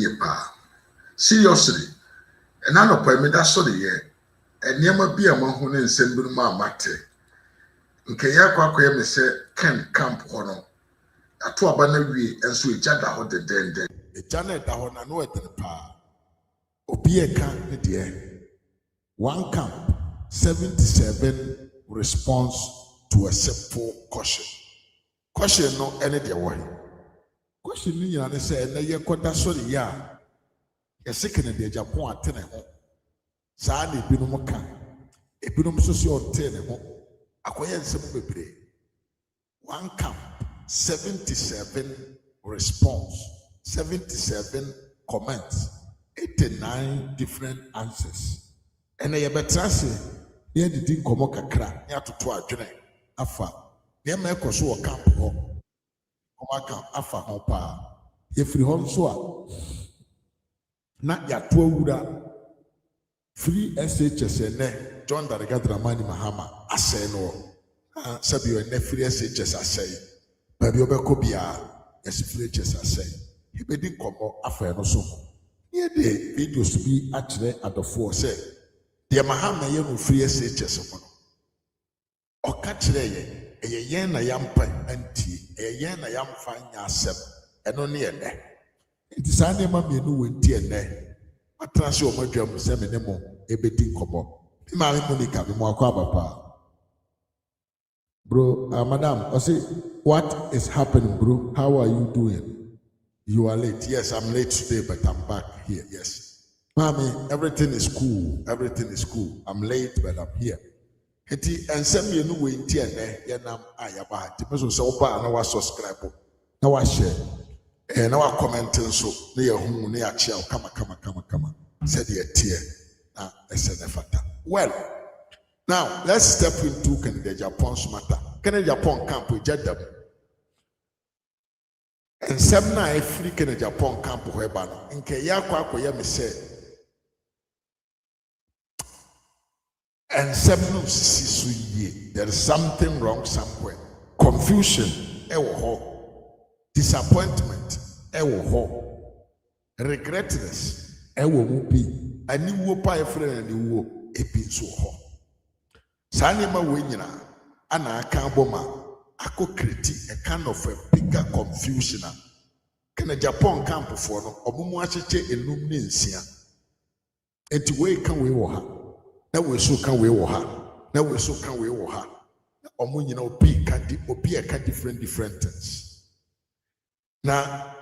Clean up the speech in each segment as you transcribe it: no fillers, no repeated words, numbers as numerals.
ye pa. Seriously. And I know pay me that sort of year. And never be a man who didn't send me my matter. Nkaya kwa me say Ken camp hono. Ato abana wie enso eja da ho dedende. Eja na da ho na no edene pa. Obi e kan ne de. One camp 77 response to a simple question. Question no any de one. Question ni yana say na ye koda sori ya. Ye sekene de Agyapong atene ho. Saa na ebinom ka. Ebinom so so ontene ho. Akoye nsem bebre. One camp 77 response, 77 comments, 89 different answers. And I better say, near the thing come kakra, near to adwene, afa, near my koso camp ho, camp afa hopa. If you home so, not ya wura free SHS and John Daragadramani Mahama, I say no. Sabi you ne free SHS asay baby obeko bia yes free SHS asay he be din komo afa no so here the videos to be actually at the four say the Mahama ye no free SHS no o ka kire ye yen na yampa anti yen na yamfa nya asem eno ne ye ne nti sa ne ma me no wenti ene atra se o madwam se me ne mo e be din komo bi ma me Monica bi mo akwa papa. Bro, madam, I say, what is happening, bro? How are you doing? You are late. Yes, I'm late today, but I'm back here. Yes. Mommy, everything is cool. Everything is cool. I'm late, but I'm here. And send me a new way in TNA. Yanam Ayaba. The person say, Opa, now I subscribe. Now I share. And now I comment. So, near whom, near chair. Come. Said the tear. Now, I said, well, now, let's step into Agyapong's matter. Agyapong camp with Jeddah. And 7 nights free Agyapong camp with Hebano. In Kayakwa, Koyami said, and 7 months, there is something wrong somewhere. Confusion, disappointment, regretness, and you will buy a friend and you will be so hot. Sanima Winyina, Anna Kamboma, Ako Kriti, a kind of a bigger confusion. Can a Agyapong camp for no, or Mumuache illumination? And to wake can we war her. Now we so can we war her. Now we so can we war her. Or Munino be a different things. Now,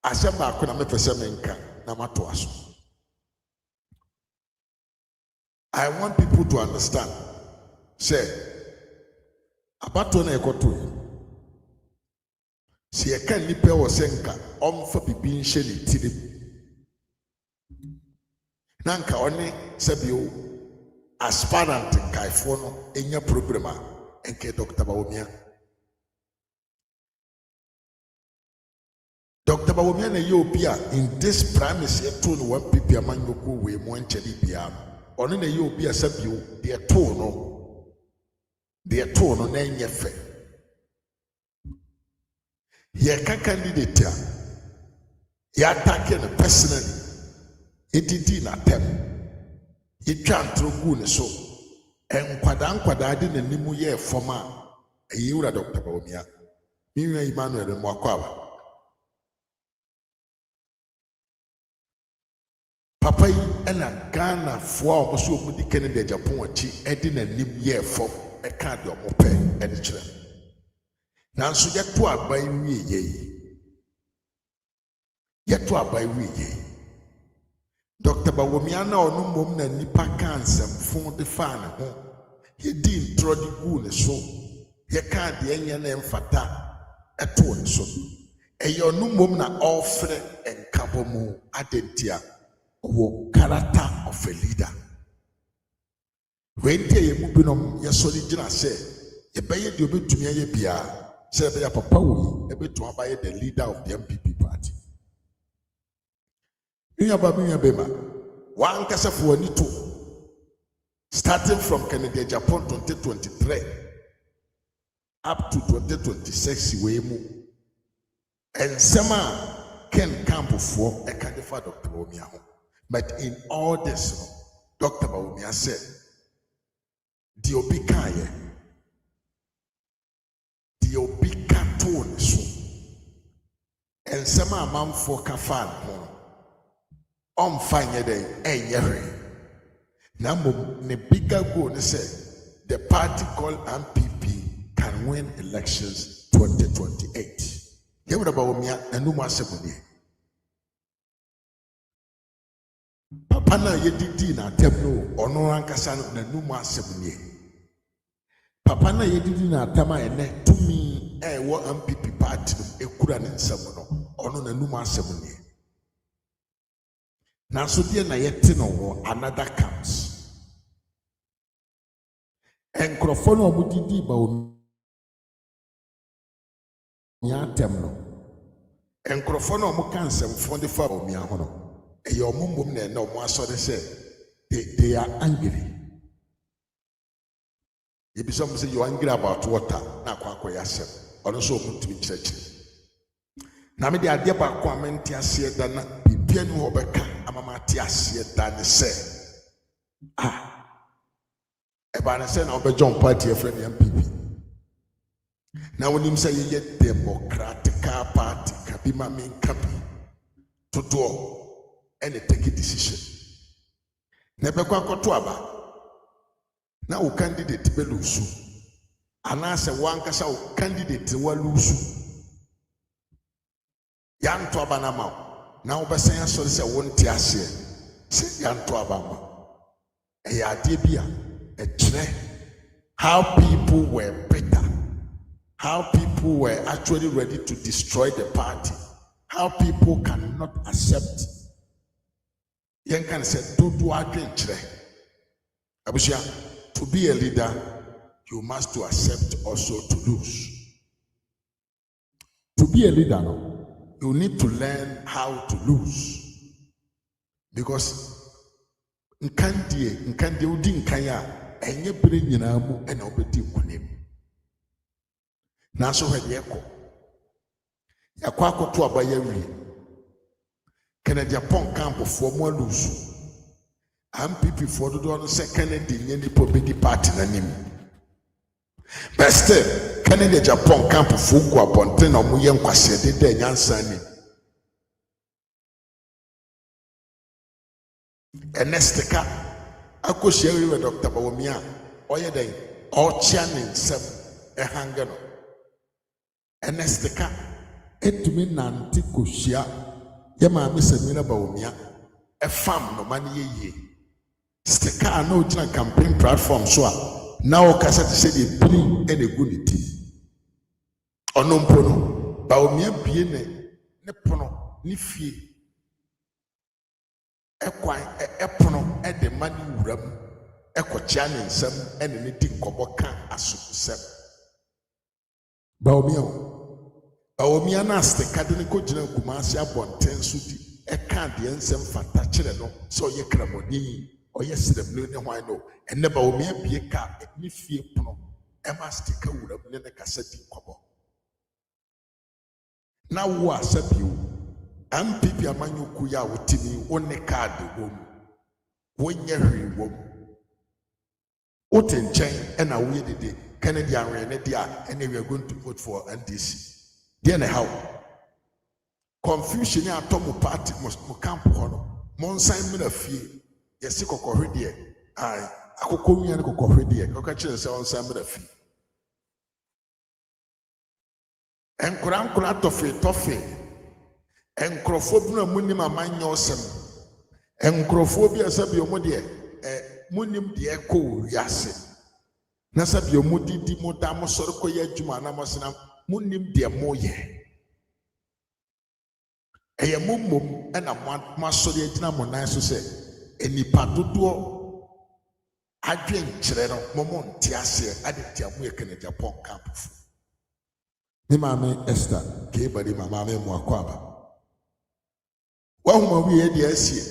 I said, I couldn't make a semenka, Namatoaso. I want people to understand. Say, about when I got to him, see, I can't live or senka, for being shelly till Nanka only Sabio, aspirant Kaifono in your program, and get Dr. Bawumia. Dr. Bawumia and Yopia in this premise, a tool one people among you we want to be. Only the you be a sabio, their tone on any effect. Here can candidate, he attacking a personally, it did not tell. He can't through good so, and quadadin and Nimuye former a year Dr. Bomia, Mira Emmanuel and Mwakwa. Papa and a Ghana for also with the Canada Japan, Edin and Nim year for a card of Mope and the children. Now, so yet to buy we ye. Yet to buy we ye. Dr. Bawomiana or no mum and Nipa cancer for the fan. He didn't throw the goon so. He can't the Indian and Fata at all so. A your no mum na offer and Kabomu adentia. Character of a leader. When they move your solid say, a bay you be to me a bia, say they are papa, a bit to buy the leader of the MPP party. Bema, one cassa for two, starting from Agyapong 2023 up to 2026, we move. And Sama Ken camp for a kind of Dr. Bawumia. But in all this, Dr. Bawumia said, the obikaye, the obikatone so, and some amount for kafan on fine day, and yerry. Now, the bigger goal say the party called MPP can win elections 2028. You would about me and no more ceremony. Papa na yedidi na temno ono ankasa na no more ceremony. Papa na yedidi na tama ene tumi wo MPP party ekura ne nsam no ono na no more ceremony. Na so dia na yete no another comes. Enkrofo no obudidi ba o nyatem no enkrofo no mo kansem fo de fa o mia ho no e yo mommom na na mo asore say they are angry. You be some say you are angry about water na kwa yasem ono so mutumi church na me de ade ba kwa menti ase da na bibia ni ho beka amama ate ase da ne say eba ne say na obejon party e friend MPP. Now when him say you get Democratic Party, kabima mean kapi to do and take a decision. Never quite aba. Now candidate belusu. And I say one kasa candidate walusu. Yan to abanama. Now Basaya so say one tiasie. Say yan to abama. A yadibia a tre. How people were better. How people were actually ready to destroy the party. How people cannot accept. Yen can say, do against. To be a leader, you must to accept also to lose. To be a leader, no, you need to learn how to lose. Because nkandie udi nkanya enye bere nyina mu ena obedi monem. Na so hwede yeko yakwa akoto abaya wi Agyapong camp for mo lose MPP for do no say Kennedy nyeni po bedi party na nim but still Agyapong camp for go abonte na mo ye nkwase de nyansa ni enestika akohia wi Dr. Bawumia oye den o chia ne nsem ehanga no enestika etumi nante kohia ye ma me Samira Bawumia e fam no mane ye stika na ogina campaign platform so a na o kasa te se de biri e de gu ne ti ono mpo no Bawumia bie ne pono ne fie e kwan e pono e de mane wuram e kochia ne nsam e ne di nkobo kan asopsem Bawumia na stika de ne ko gina Kumasi abonten so di e kan de nsem fata kire no so ye kramoni o ye srem ne hwan no enne Bawumia bie ka ni fie pono e ma stika wuram ne kasa di nkobo na wo asabio MPP amanyoku ya wotimi wonne card wom wonye hwe wom otenchen e na wo ye dede Kennedy anwe ne dia and we are going to vote for NDC. Then how? Confusion ya tomu party must camp hono. Monsan me na fie. Yesi kokohwe de. Ai, akoko nwa ne kokohwe de. Koka kire se onsan me na fie. Enkura tofe. Enkrofo bi na munim amanya osem. Enkrofo bi asabi omo de munim de ko wiase. Na sabi omudidi modam soro koye adwuma na mosena munim de moye eye mummom na masori agina monan so se enipa dodo adwen kire no momo ntiase adetia mu Agyapong camp fu ni maame Esther ke bari maame mu akwaba wa huma wi e de asie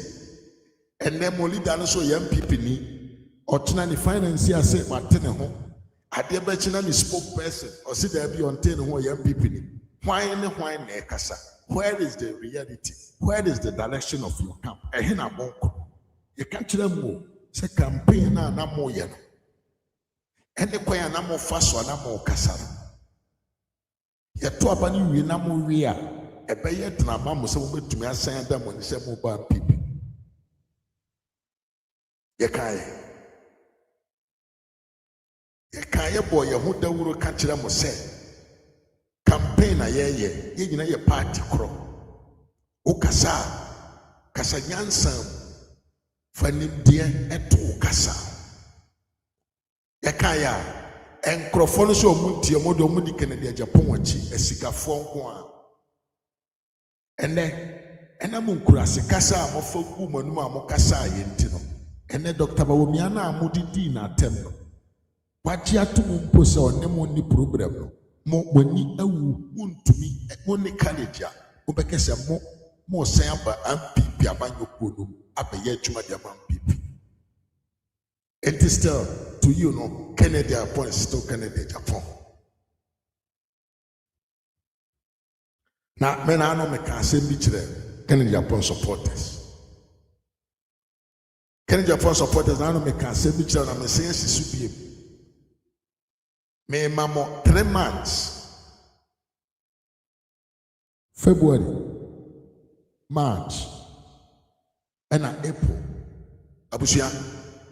enne mo leader no so ye MPP ni otena ni finance ase matene ho ade ba china ni spokesperson o si da bi onte ne ho ye MPP ni hwan ne hwan na ekasa where is the reality? Where is the direction of your camp? Ehina bonko. You can't tell them say campaign na mo ye no. Ene kwa na mo faso na mo kasara. Ye to abani wi na mo wi a ebeye tenaba mo se mo betumi asan da mo ni se mo ba pipi. Ye kai boy ye hu dawuro ka kire mo se campaign na ye nyina ye party kro. O kasa nyansam fanimdeɛ ɛto kasa yɛkaya enkrofo no so omuntie mo do omudi Kennedy Agyapong akyi asikafo nko a ɛnɛ mo nkurase kasa a mofa gu manum a mo kasa yɛnti no ɛnɛ Dr. Bawumia na amodidi na atem no wagye ato mo mpo sɛ ɔne mo ni problem no mo ni awu muntumi mo ne college a mo bɛkɛ sɛ mo san aba MPP abanyoko no abɛyɛ adwuma de ama MPP. It is still to you no Kennedy Agyapong is still Kennedy Agyapong. Na me na no me ka asɛm bi kyerɛ Kennedy Agyapong supporters. Kennedy Agyapong supporters na no me ka asɛm bi kyerɛ na me sɛ sisu biem. Me mamo 3 months. February, March, and April. Abusia,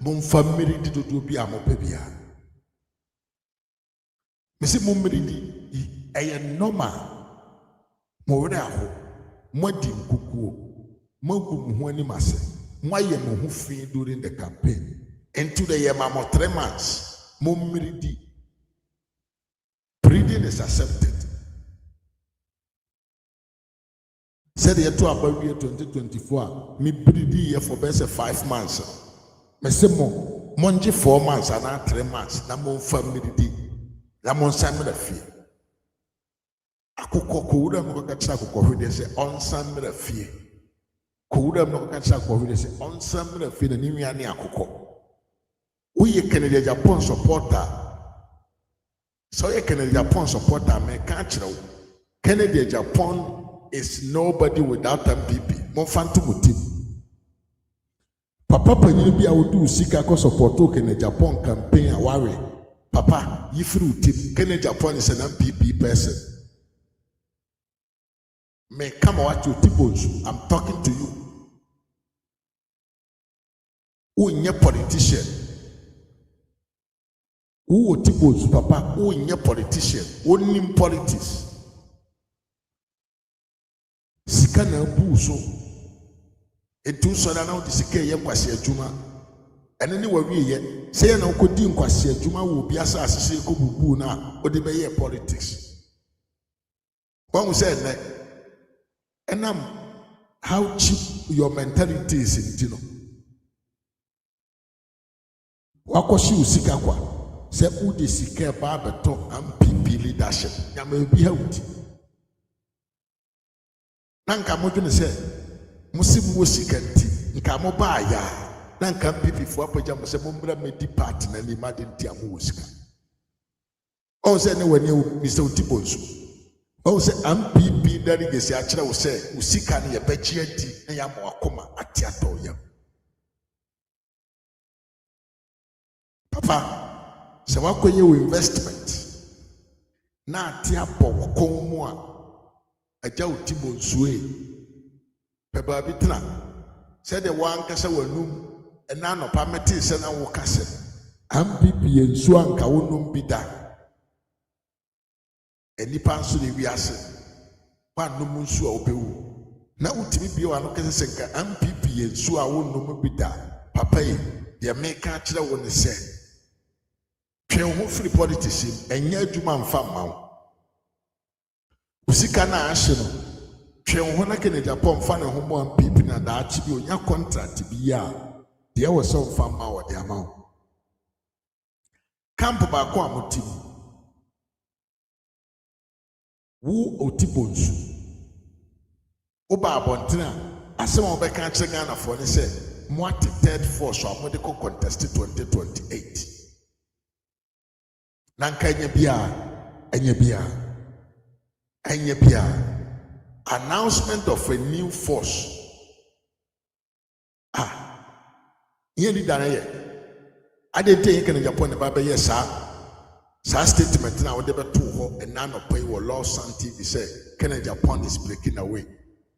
Mumfa Miridi do be a mopebia. Missy Mumridi, a normal Moraho, Modim Kuku, Mogum Huanimase, Mayam who free during the campaign. And to the Yamamo 3 months, Mumridi. Breeding is accepted. Said the year about 2024, me breedy here for best 5 months. Me say mo, monji 4 months and now 3 months. Na mo family di, na mo samira fie. Akoko kuura mo kakachira kukohwe de se on samira fie. Kuura mo kakachira kukohwe de se on samira fie na nimi ani akoko. Uye Kennedy Agyapong supporter. So you Kennedy Agyapong supporter me kanchira. Kennedy Agyapong is nobody without MPP. Monfantu mutim. Papa panyin bi a wodu sika ko support Kennedy Agyapong campaign a worry. Papa, yifru tip. Kennedy Agyapong is an MPP person. Me come watch your tipos. I'm talking to you. Who in your politician? Who tipos, Papa? Who in your politician? Who in politics? Sika na bu so etu so na wo sika ye kwase adwuma ene ne wawie ye se na wo di nkwase adwuma wo bi asa asese ko bubu na wo de be ye politics when say na enam how cheap your mentality is in no wakoshi usika kwa se wo de sika ba beto MPP leadership nyama bi ha wuti nanka modwene se musim wo sikanti nka mo ba ya nanka MPP fo apaja mo se mo mbra medi party na ni made ntia mo wosika o se ne wani Mr. Otibonsu o se MPP delegate a kire wo se usika ne ye bechi adi na ya mo akoma ati ato yam papa se wakoye wo investment na ati apo kon mu a Aja Otibonsu peba bitna said the one kasa wanum and nano pameti sena wo kase MPP ensu anka wonum bida enipa nso de wiase wanum nsu a obewu na utimi bi wa no kase senka MPP ensu a wonum bida papa yi de meka kire wo ne se twen ho free politics enya adwuma mfa mawo usika na ahye no twen ho na Kennedy Agyapong fa ne ho mo MPP na da achi bi onya contract bi ya de wo so mfa ma wo de ama wo camp ba ko amotim wo Otibonsu wo ba abontena asem wo be kan kire Ghana for ne se mo at third force wa mo de ko contest 2028 nanka enya bia announcement of a new force. Here leader I didn't take any Japan about yes, sir. Statement now, they were too and none of pay were lost on TV. Say, Canada Japan is breaking away.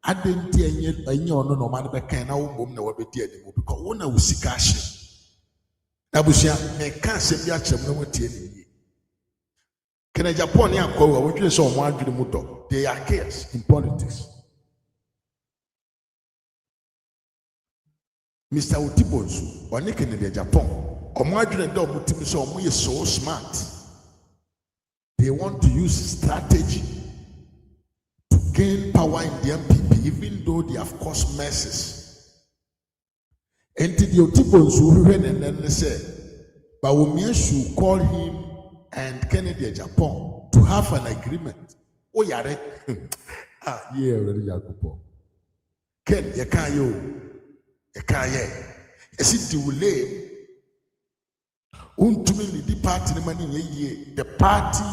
I didn't tell you, I know no man can now boom no be dead because one I was sick. Nabusia, I can't say Yacham no tea. Canada Japan, I which is on one to the motor. They are chaos in politics. Mr. Utibonsu, or Nick in Japan, or Margaret Dog Mutimus is so smart. They want to use strategy to gain power in the MPP, even though they have caused messes. And the Utibonsu went and then they said, but we should call him and Kennedy Agyapong to have an agreement. Oh, yare. Yeah, already Agyapong. Ken, you can't you. Delay. The party the party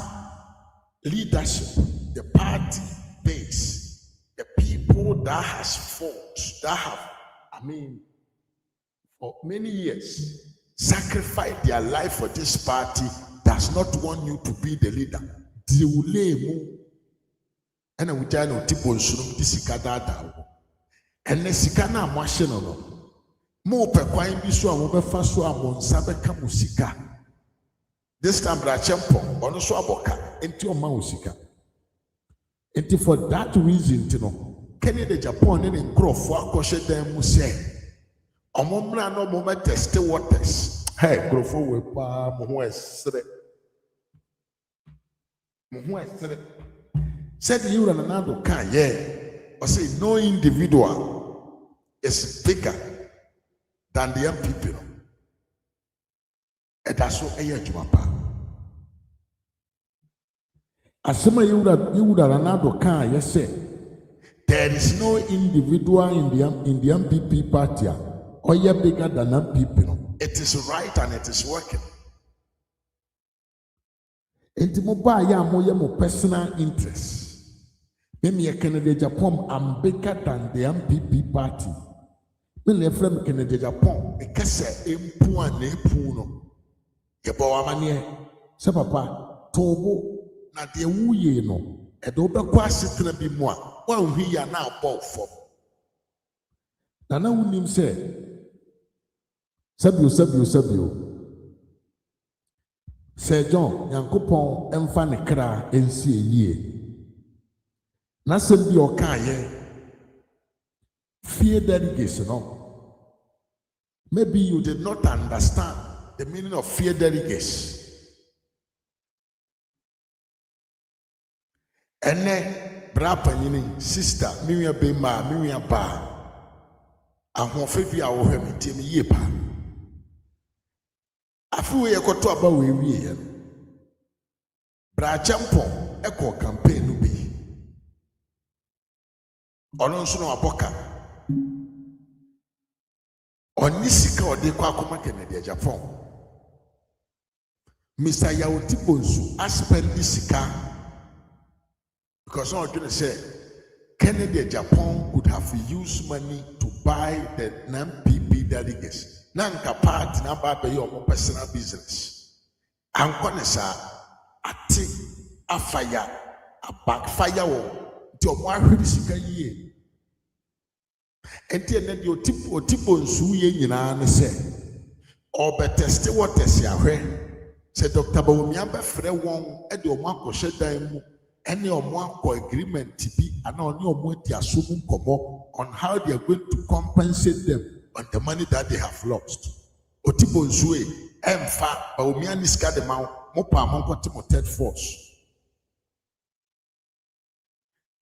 leadership, the party base, the people that has fought, that have, for many years, sacrificed their life for this party, does not want you to be the leader. Delay. And we tell you, people should this and the Sikana machine more per quine be so over fast so among Sabeka Musika. This time, Brachampo, or no Swaboka, into your Mausika. And for that reason, to know, Kennedy Japan and Crow for Koshe them will say, a moment no moment test waters. Hey, grow forward, Mohuestre. Said you and another car, or say no individual is bigger than the young people. And that's so a year to my part. As some you would another car, yes, sir. There is no individual in the MPP party or you're bigger than young people. It is right and it is working. And the mobile personal interest. Maybe a Canada Japan, I'm bigger than the MPP party. When they from Canada Japan, because impu and impuno. Yabawamania, Sapapa, Tobo, na de wuye no, and over quasi be more. One we are now bought for. Nana William said, Sabio. Sir John, Yankupon, and Fanny Kra, and see a year. Nasem bi okaye fear delegation no. Maybe you did not understand the meaning of fear delegation. Ene brapa yini sister miwia bema miwia ba ahofe bi a wo hwem tie me yie pa. Afu ye koto aba we wie bra champo eko campaign no bi. Ononso no aboka onisika ode kwa akoma Kennedy Agyapong Mr. Yaotibonsu aspend sika because all going to say Kennedy Agyapong could have used money to buy the non-PP delegates. Nanka part na ba be your personal business. Ankwane sa ati afire a backfire wo to mo ahwiri sika yie. Enti ene de Otibonsu ye nyina ne se obeteste waters ya hwe se Dr. Bawumia be frɛ won e de omo akɔhye dan mu ene omo akɔ agreement bi ana oni omo ati asomu nkomo on how they are going to compensate them on the money that they have lost. Otibonsu emfa Bawumia ni sika de ma mo pa mo nkɔte mo third force.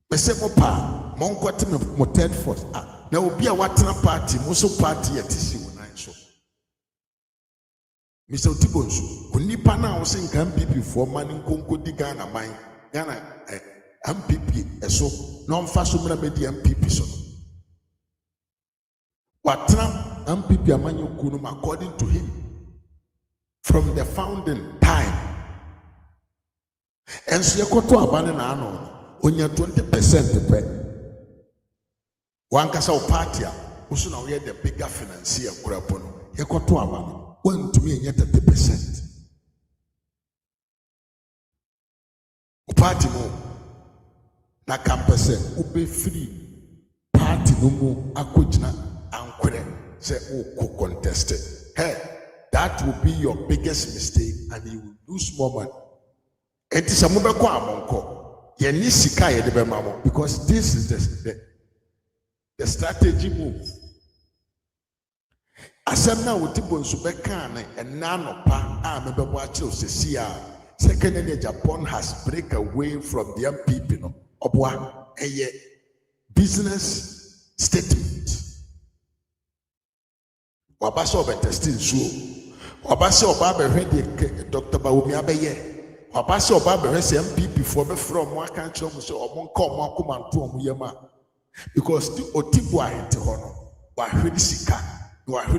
Mese mo pa mo nkɔte mo third force. Na obi a watena party mo so party yetisi wonan so. Mr. Otibonsu onipa na wo se nka MPP for mani nkonko di Ghana man Ghana MPP eso no mfa so mra be di MPP so. Watena MPP amanyo kunum according to him from the founding time. And so yakoto abane na ano onya 20% pe. One kasa o party also now the bigger financier kurapono. Ye koto aba. One to me 30%. O party mo na campus ube free party no mo akojina ankwere say o contested. Hey, that will be your biggest mistake and you will lose more money. Enti se mo be kwa amonko ye ni sika ye de be mamo because this is the strategy move. Asem na woti bonsu be kan and nanopa a me be bo akire osesi a second in Japan has break away from the MPP no obwa eye business statement. Wabase obetestin zuo. Wabase oba be hwe Dr. Bawumi abeye. Wabase oba be hwe MPP for be from mo aka nche mo so omo nka omo akomanto omo yema. Because the otibu ahete ho no wa hwe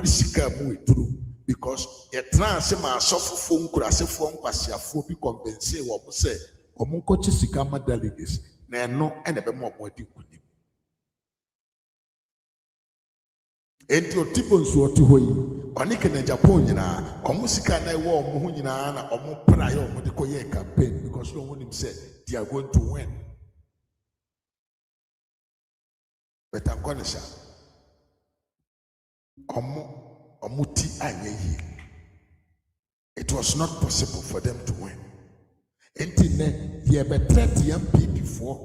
sika mu eturu because ye trans ma asofofo nkurasefo nkwasiafo bi compensate wo mo se omo nkochi sika ma delegates na eno ene be mo adi kunim. Enti otibo nso oti ho yi oni kene Japan nyina omo sika na ewo omo ho nyina na omo praye omo de koye campaign because no one him say they are going to win. But I'm gonna say omo ti anye yi. It was not possible for them to win. Enti ne ye be threat MPP for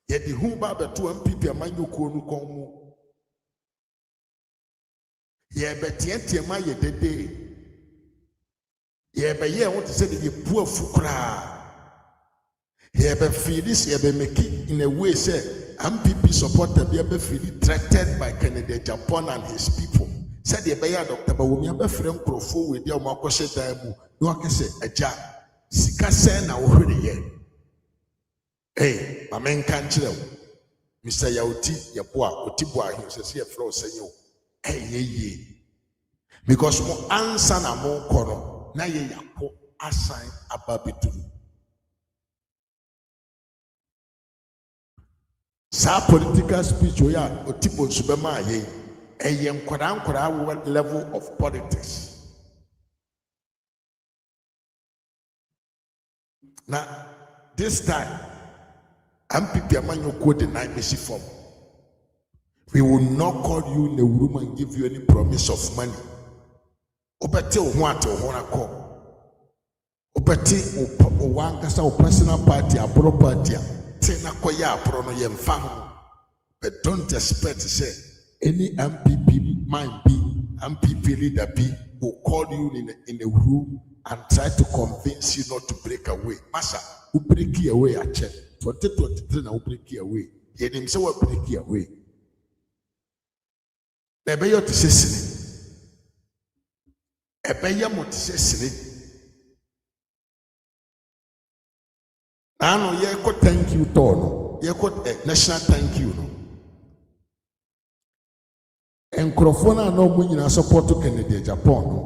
ye di hu ba be to MPP amanyoko nu kon mu. Ye be tie ma ye dede. Ye be ye want to say the poor fukra. Ye be feel this ye be make it in a way say MPP supporter be feel threatened by Canada, Japan and his people. Said ye be ya Dr. Bawumi be frem krofo we dia o makose dan mu. No aka say aja sika sen na wo hwere ye. Hey, mamen kan kire wo. Mr. Yauti ye boa otibo ahi say ye fro senyo. Ye because mo answer na mo kono na ye yapo assign ababituru sa political speech we ya otibo nsubema ye nkwara level of politics. Now this time MPP amanyoko the night basic form. We will not call you in the room and give you any promise of money. Opete ohwate ohona ko. Opete owankasa o personal party abro party tena koya abro no yemfa ho. But don't expect to say any MPP might be MPP leader be will call you in a room and try to convince you not to break away. Masa, who break away a check. 2023 na who break away. He himself will break away. Ebeyo ti sesini. Ebeya mo ti sesini. Ano ye ko thank you to no. Ye ko national thank you no. Enkrofona no mo nyina support Canada, Japan no.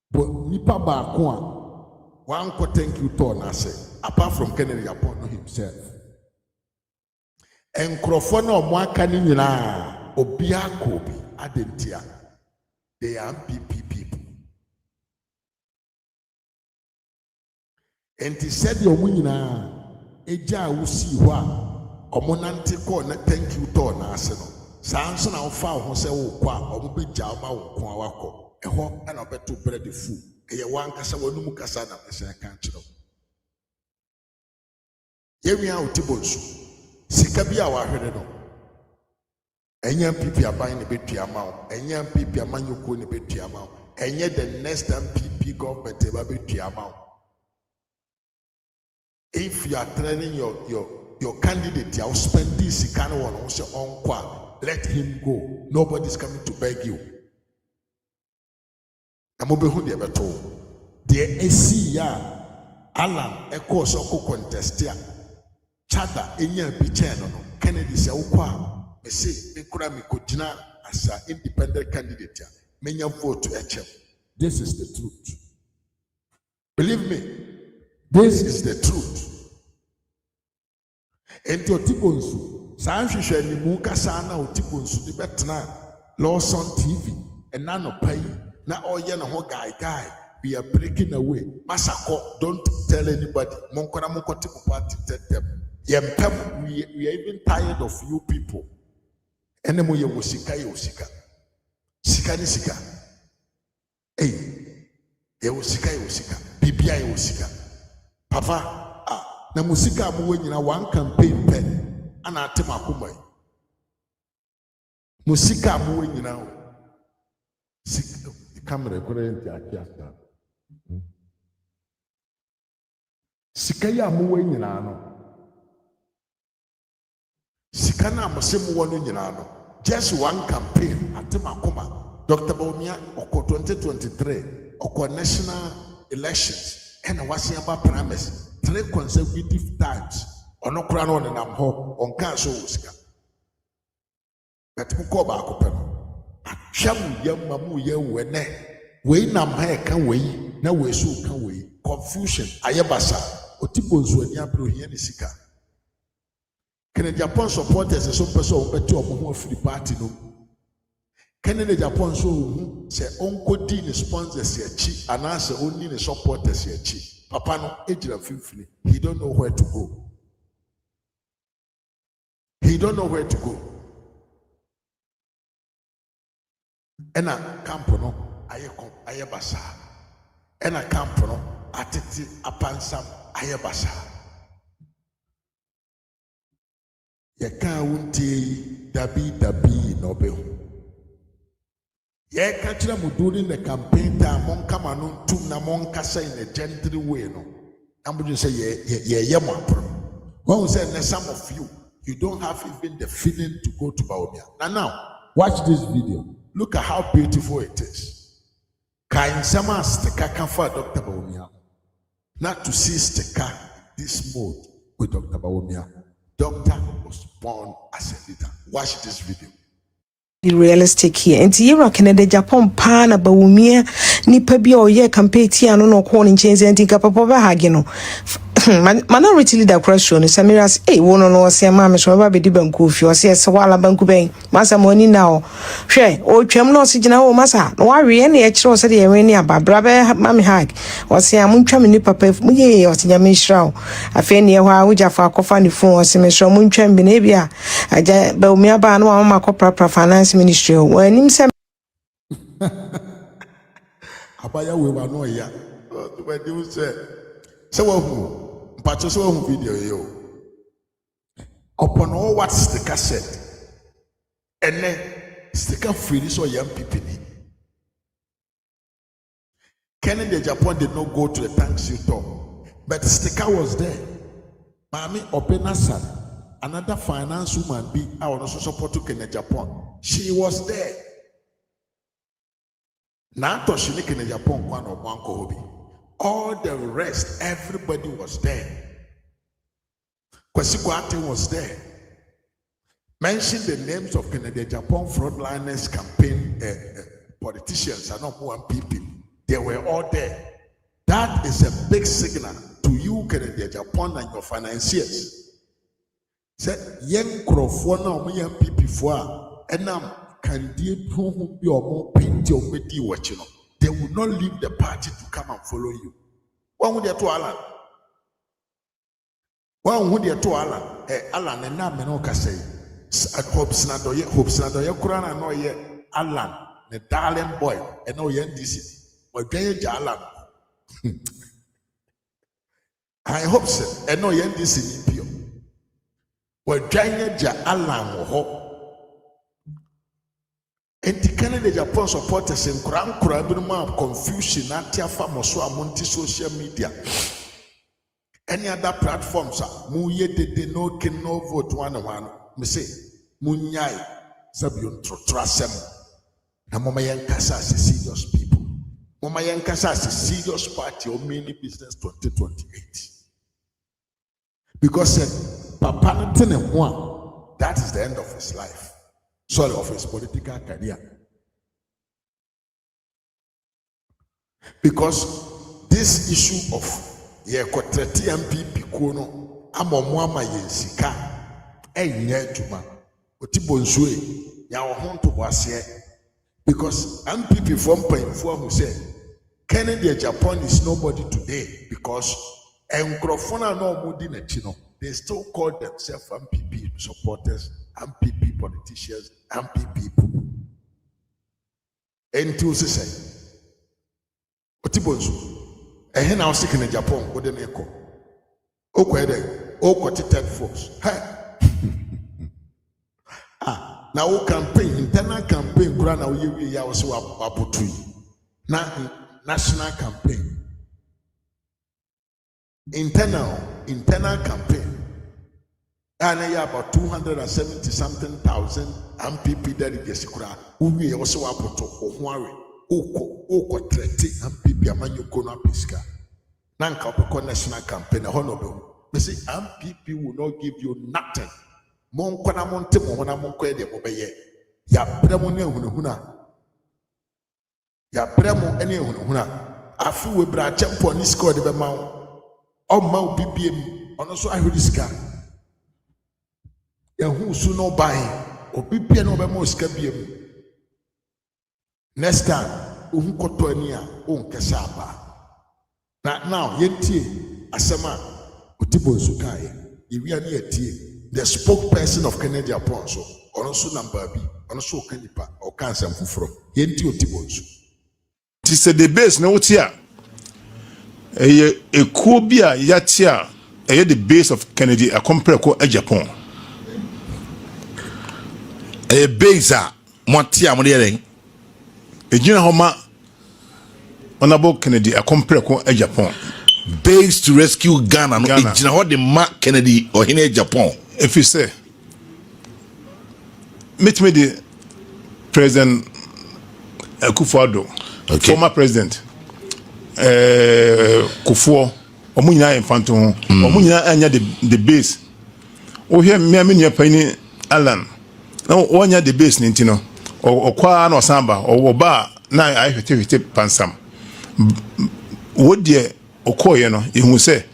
But nipa ba ko a one ko thank you to na say apart from Canada, Japan no himself. Enkrofona mo aka ni nyina Obiakobi Adentia, they are MPP people. And he said, your winner, Eja Usi Wa, Omonante ko na thank you to na aseno. Samson au fa ho se wo kwa omobe jama wo kwa wako. Eho na obeto bread fu. Eye wan kasa wonu mu kasa na pese kan kiro. Ye wi a otibonsu. Sika bi a wa hwede no. Enya MPP aban ne betua ma enya MPP amanyoko ne betua ma enya the next MPP government eba betua ma. If you are training your candidate you spend this kind of one on kwa, let him go. Nobody is coming to beg you. Amobehu de beto the AC ya Alan eko so ko contestia chada enya biche no Kennedy se ukwa me say ekura me kojina as an independent candidate menya vote HM. This is the truth. Believe me, this is the truth. Enti otibonsu San hwehwɛ ni mu kasa na otipo nsu de betena Lawson TV and none of pay na oye na ho guy we are breaking away masako don't tell anybody monkora monkote party tell them we are even tired of you people enemo ye wosika sika ni sika ye wosika bibia ye wosika papa na musika amuwe nyina one campaign pen ana atema akoma musika amuwe nyina sika camera current akiasa sika ya amuwe nyina no sika na amosemu wono nyina no just one campaign atema akoma Dr. Bawumia oko 2023 oko national elections and wasi aba primaries 3 consecutive times ono kura no nenam ho onka so wosika betiko ba akopem atwam yamma mu ye wene we nam ha ka we na we so ka we confusion ayebasa otibo nso ani abro hia ni sika Kennedy Japan supporters so person o beti omo ho afiri party no Kennedy Japan so hu se onko di ni sponsors ya chi anase oni ni supporters ya chi papa no ejira fifili he don't know where to go ena camp no ayebasa ena camp no atete apansam ayebasa ye ka wunti dabi no be ye ka kira mu during the campaign time mon kama no tum na mon kasa in a gently way no ambu say ye mo apro when say some of you don't have even the feeling to go to Bawumia. Now watch this video. Look at how beautiful it is. Kind sama stika for Dr. Bawumia. Not to see stika this mode with Dr. Bawumia. Doctor was born as a leader. Watch this video. Be realistic here. And Tira Kennedy Japan pana Bawumia nipa bi oye campaign ti ano no ko ni chenze ntika papa ba hagino. Minority leader question Samiras wono no se ma me so ba be di banku fi o se wala banku ben masa moni na o hwe o twam no se gina o masa no wa we na e kire o se de we ni ababra be ma me hag o se am twam ni papa mu ye o se nya me hira o afi ne ho a wuja fa akofa ni phone o se me so mu twam bi na bia aja ba umi aba no ma akopra finance ministry o anim se abaya we wa no ya to be do se wa hu but so one video yo upon all what sticker said and then sticker free so young people Kennedy Japan did not go to the thanks you talk but the sticker was there Mami Openasan another finance woman be I also support to Kennedy Japan she was there now to she Kennedy Japan one or one hobby all the rest, everybody was there. Kwasi Kwarteng was there. Mention the names of Kennedy Japan frontliners campaign politicians and not one people. They were all there. That is a big signal to you, Kennedy Japan, and your financiers. Say, young crofona, young people for and now can deal who be or more paint your meti watching. They will not leave the party to come and follow you. One would to Alan. One would to Alan. Alan and now Menoka say, hopes not your crown and no ye Alan, the darling boy, and no yen this. But they Alan. I hope so, and no yen this in pure. Well, Giant Alan hope. And the Kennedy Japan supporters in Kram of confusion and so amonti social media. Any other platforms are Muye de no can no vote one. Me say Munyai Sabion Trasem. Na Mama Yankasa serious people. Mama Yankasa serious party or mini business 2028. Because Papa one, that is the end of his life. Sorry, of his political career. Because this issue of Yekotreti MP Pikono, Amomwama Yensika, ɛnyɛ adwuma otibo nsuo ya wo ho to boaseɛ because MPP from mpanyinfoɔ who say Kennedy Agyapong is nobody today because nkurɔfoɔ no a na ɔmo di n'akyi no they still call themselves MPP supporters, MPP politicians, MPP people. Enti o sɛ otibo nsuo ɛhe na ɔsi Kennedy Agyapong wode ne kɔ okɔ ɛdɛ okɔ third force na wo campaign internal campaign kura na wo ye ya wo se wabotu yi na national campaign internal campaign and ya about 270 something thousand MPP delegates kura wo ye wo se wabotu ho awe okɔ trete MPP amanyoko na piska na nka opeko national campaign ho no do we say MPP will not give you nothing. Monko na monte mo ho na monko e de mo beye ya bremo ne ehunahuna afi we bra champion ni score de be ma o ma obibiem ono so ahwedi sika ya hu su no ban obibie no be ma sika biem next time ohu koto ani a o nkesa aba na now yentie asema otibo nsu kai ewia ne yatie the spokesperson of Kennedy Agyapong so also number B also kanipa or cancer fufuro yenti otibonso ti se the base na wotia ekuo bi a yatia the base of Kennedy Agyapong Agyapong base a motia mo de yen ejina homa honorable Kennedy Agyapong base to rescue Ghana no ejina ho de ma Kennedy or hine Agyapong. If you say, meet me the President Akufo-Addo, former President Kufuor, Omunyina Infanto, Omunyina anya the base. O here me amenya pani Alan. Now onya the base nintino, or kwa no samba, or ba na I hwete pansam. What dear okoye no, you say,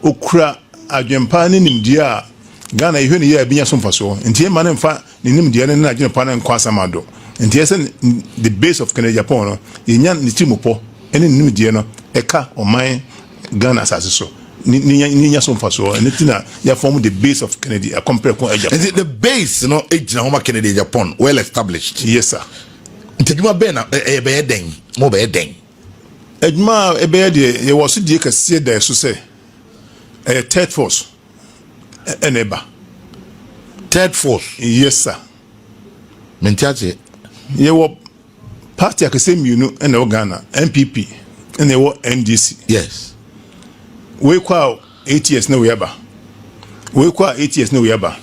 okra adwempa ne nimdia Ghana ihe ne ya binya so mfaso ntie ma ne mfa ne nim de ne na agene pa na nkwa samado ntie se the base of Kennedy Agyapong no yenya ne timopo ene nim de no eka oman Ghana asase so ni nya so mfaso ene tina ya form the base of Kennedy Agyapong. Is it the base no ejina homa Kennedy Agyapong well established? Yes sir. Ntejuma be na be den mo be den ejuma ebe de ye wo so die kase da so se third force eneba third force. Yes sir. Mentiaje ye wo party akase miunu ene wo Ghana MPP ene wo NDC. Yes we kwa 8 years na we aba we kwa 8 years na we aba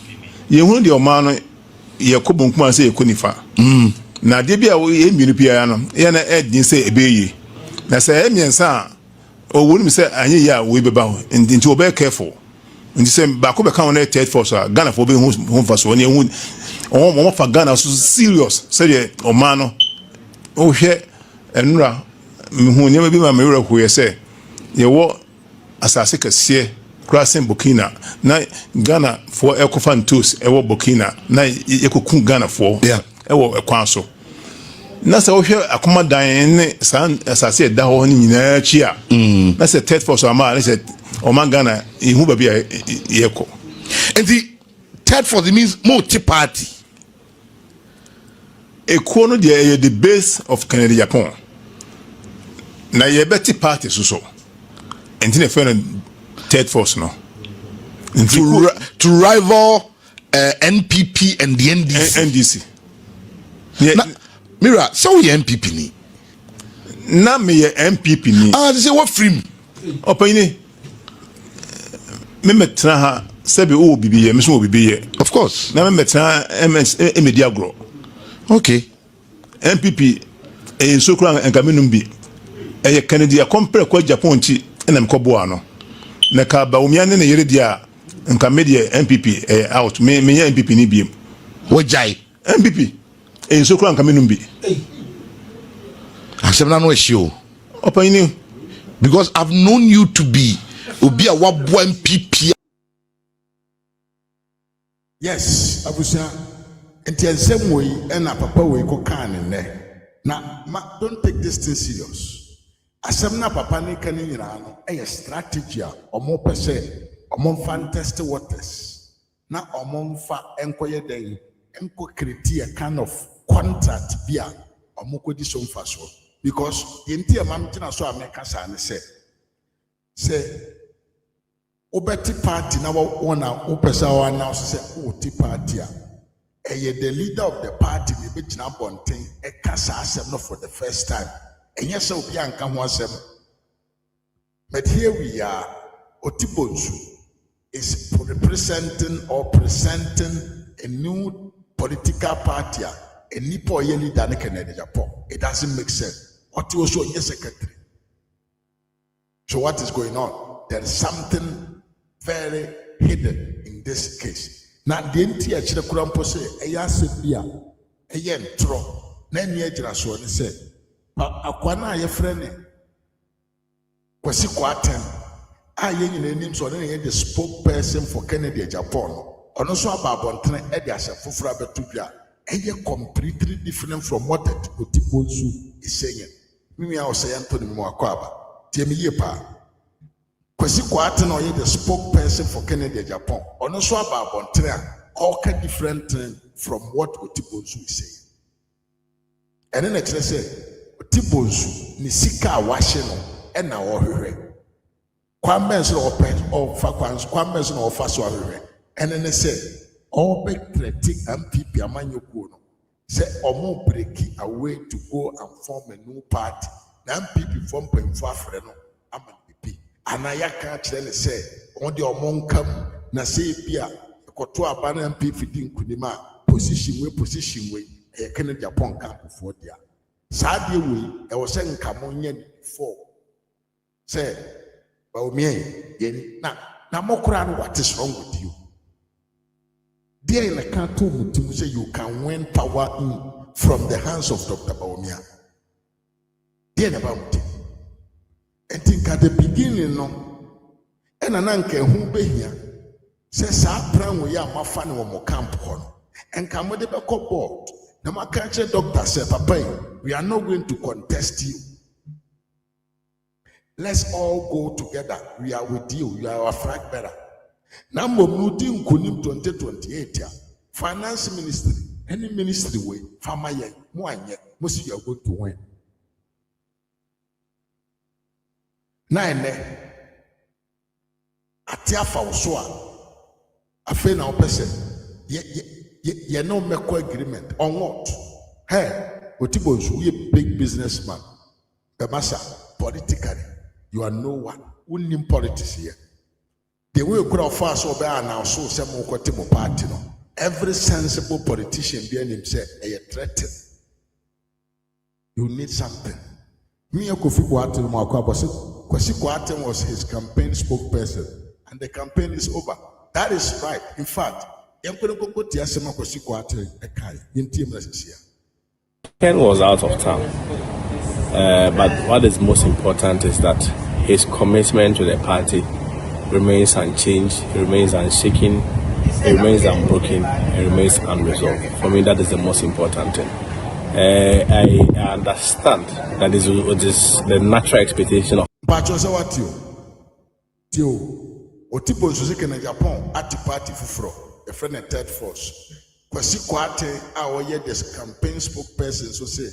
ye hu de o ma no ye ko bonkum an se ye ko nifa na de bia wo ye miunu pia no ye na edin se ebeyi na se emiensa o wonu se anye ya we beba ho nti o be careful nti se ba ko be kan na third force Ghana for be hu faso ne hu o fa Ghana so serious se de o ma no o hwe enura hu ne bi ma me wura hu ye se ye wo asase kase crossing Burkina na Ghana for ekofan tools e wo Burkina na ekokun Ghana for yeah e wo ekwan so na se wo hwe akoma dan ne san asase da ho ni nyina chi a na se third force ama na se o man Ghana ihu ba bia yeko and the third force means multi party eko no the base of Kennedy Agyapong na ye beti party so and in the third force no to rival NPP and the NDC. Yeah. Mira, so we MPP ni. Na me MPP ni. Ah, they say what free? Opini. Me metra ha sebe o bibiye, me so bibiye. Of course. Na me metra media grow. Okay. MPP en so kura en kamenum bi. E Kennedy Agyapong Agyapong ti na mkobo ano. Na ka ba omiane na yere dia nka media MPP out me MPP ni biem. Wo jai MPP en so kura nka menum bi. Asem no ehio. Opini Because I've known you to be obi a wabo MPP Yes, abusia. Nti ensem we na papa we ko kan ne. Na don't take this thing serious. Asem na papa ne kan nyina no e strategy a omo pese omo fan test waters. Na omo fa enkoye den enko create a kind of contract bia omo ko di so mfa so because yenti amam tina so ameka sa ne say obeti party na wona opesa wa announce say oti party a the leader of the party may be Jina Bonting, a Casa Assembly for the first time. And yes, so Bianca was him. But here we are, Otibonsu is representing or presenting a new political party, a Nipo Yeli Danikan in Japan. It doesn't make sense. What was your secretary? So, what is going on? There is something very hidden in this case. Na de nti a kire kurampo se eya asebia eye ntro na eni agira so ne se akwana aye frene kwasi kwatem a ye nyina nim so ne the spokesperson for Kennedy Japan ono so ababontene e de ashe foforo abetudwa eye completely different from what that Otibonsu is saying. Mimi a o say Anthony mo akwaba tie me ye pa Kwesi Kwate no ye the spokesperson for Kennedy Japan. Ono so about all different from what Otibonsu is saying. And then I say Otibonsu ni sika washe no e na wo hwehwe. Kwame so open or fa kwame so no fa so hwehwe. And then I say all be critic MPP amanyoku no. Say omo break away to go and form a new party. Na MPP form pemfo afre no ama Anayaka chile say on the omonkam na say bia koto abana MPP din kunima position we e Kennedy Japan camp for dia saade we e wo say nkamo nya before say baumie yen na mokura no what is wrong with you there in the canto mutim say you can win power in from the hands of Dr. Baumia there about it. And think at the beginning, no, and an uncle who be here says, I plan we are my fan or more camp on and come with the back of board. The Macache doctor said, Papa, we are not going to contest you. Let's all go together. We are with you. You are our flag bearer. Number Mudim Kunim 2028. Finance ministry, any ministry way, Famaye, Moanye, most you are going to win. Nine atiafa uswa afe na opese ye no make agreement on what hey Otibonsu you big businessman the massa politically you are no one unim politics here the way you could have fast or bear now so some more party no every sensible politician behind him say a threat you need something me Kofi Kwate mo akwabose Kwesi Kwate was his campaign spokesperson, and the campaign is over. That is right. In fact, Ken was out of town, but what is most important is that his commitment to the party remains unchanged, remains unshaken, remains unbroken, and remains unresolved. For me, that is the most important thing. I understand that is the natural expectation of. But what you Otibonsu in Japan at the party for a friend and third force. Kwesi Kwate, our year this campaign spokesperson, so say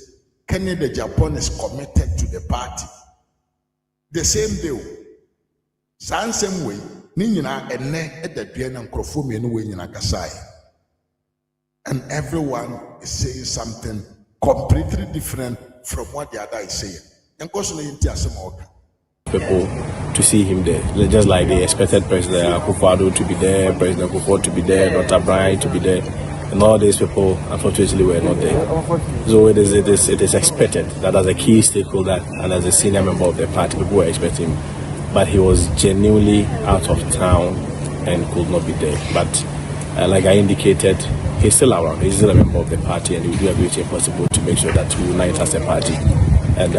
Kennedy Japan is committed to the party. The same deal. Same way, Nina and Ne at the Pian and Crofumi and Wayne in Kasai. And everyone is saying something completely different from what the other is saying. And people to see him there, just like they expected President Akufo-Addo to be there, President Akufo to be there, Dr. Brian to be there, and all these people unfortunately were not there. So it is expected that as a key stakeholder and as a senior member of the party, people were expecting him, but he was genuinely out of town and could not be there. But like I indicated, he's still around. He's still a member of the party, and he will do everything possible to make sure that we unite as a party and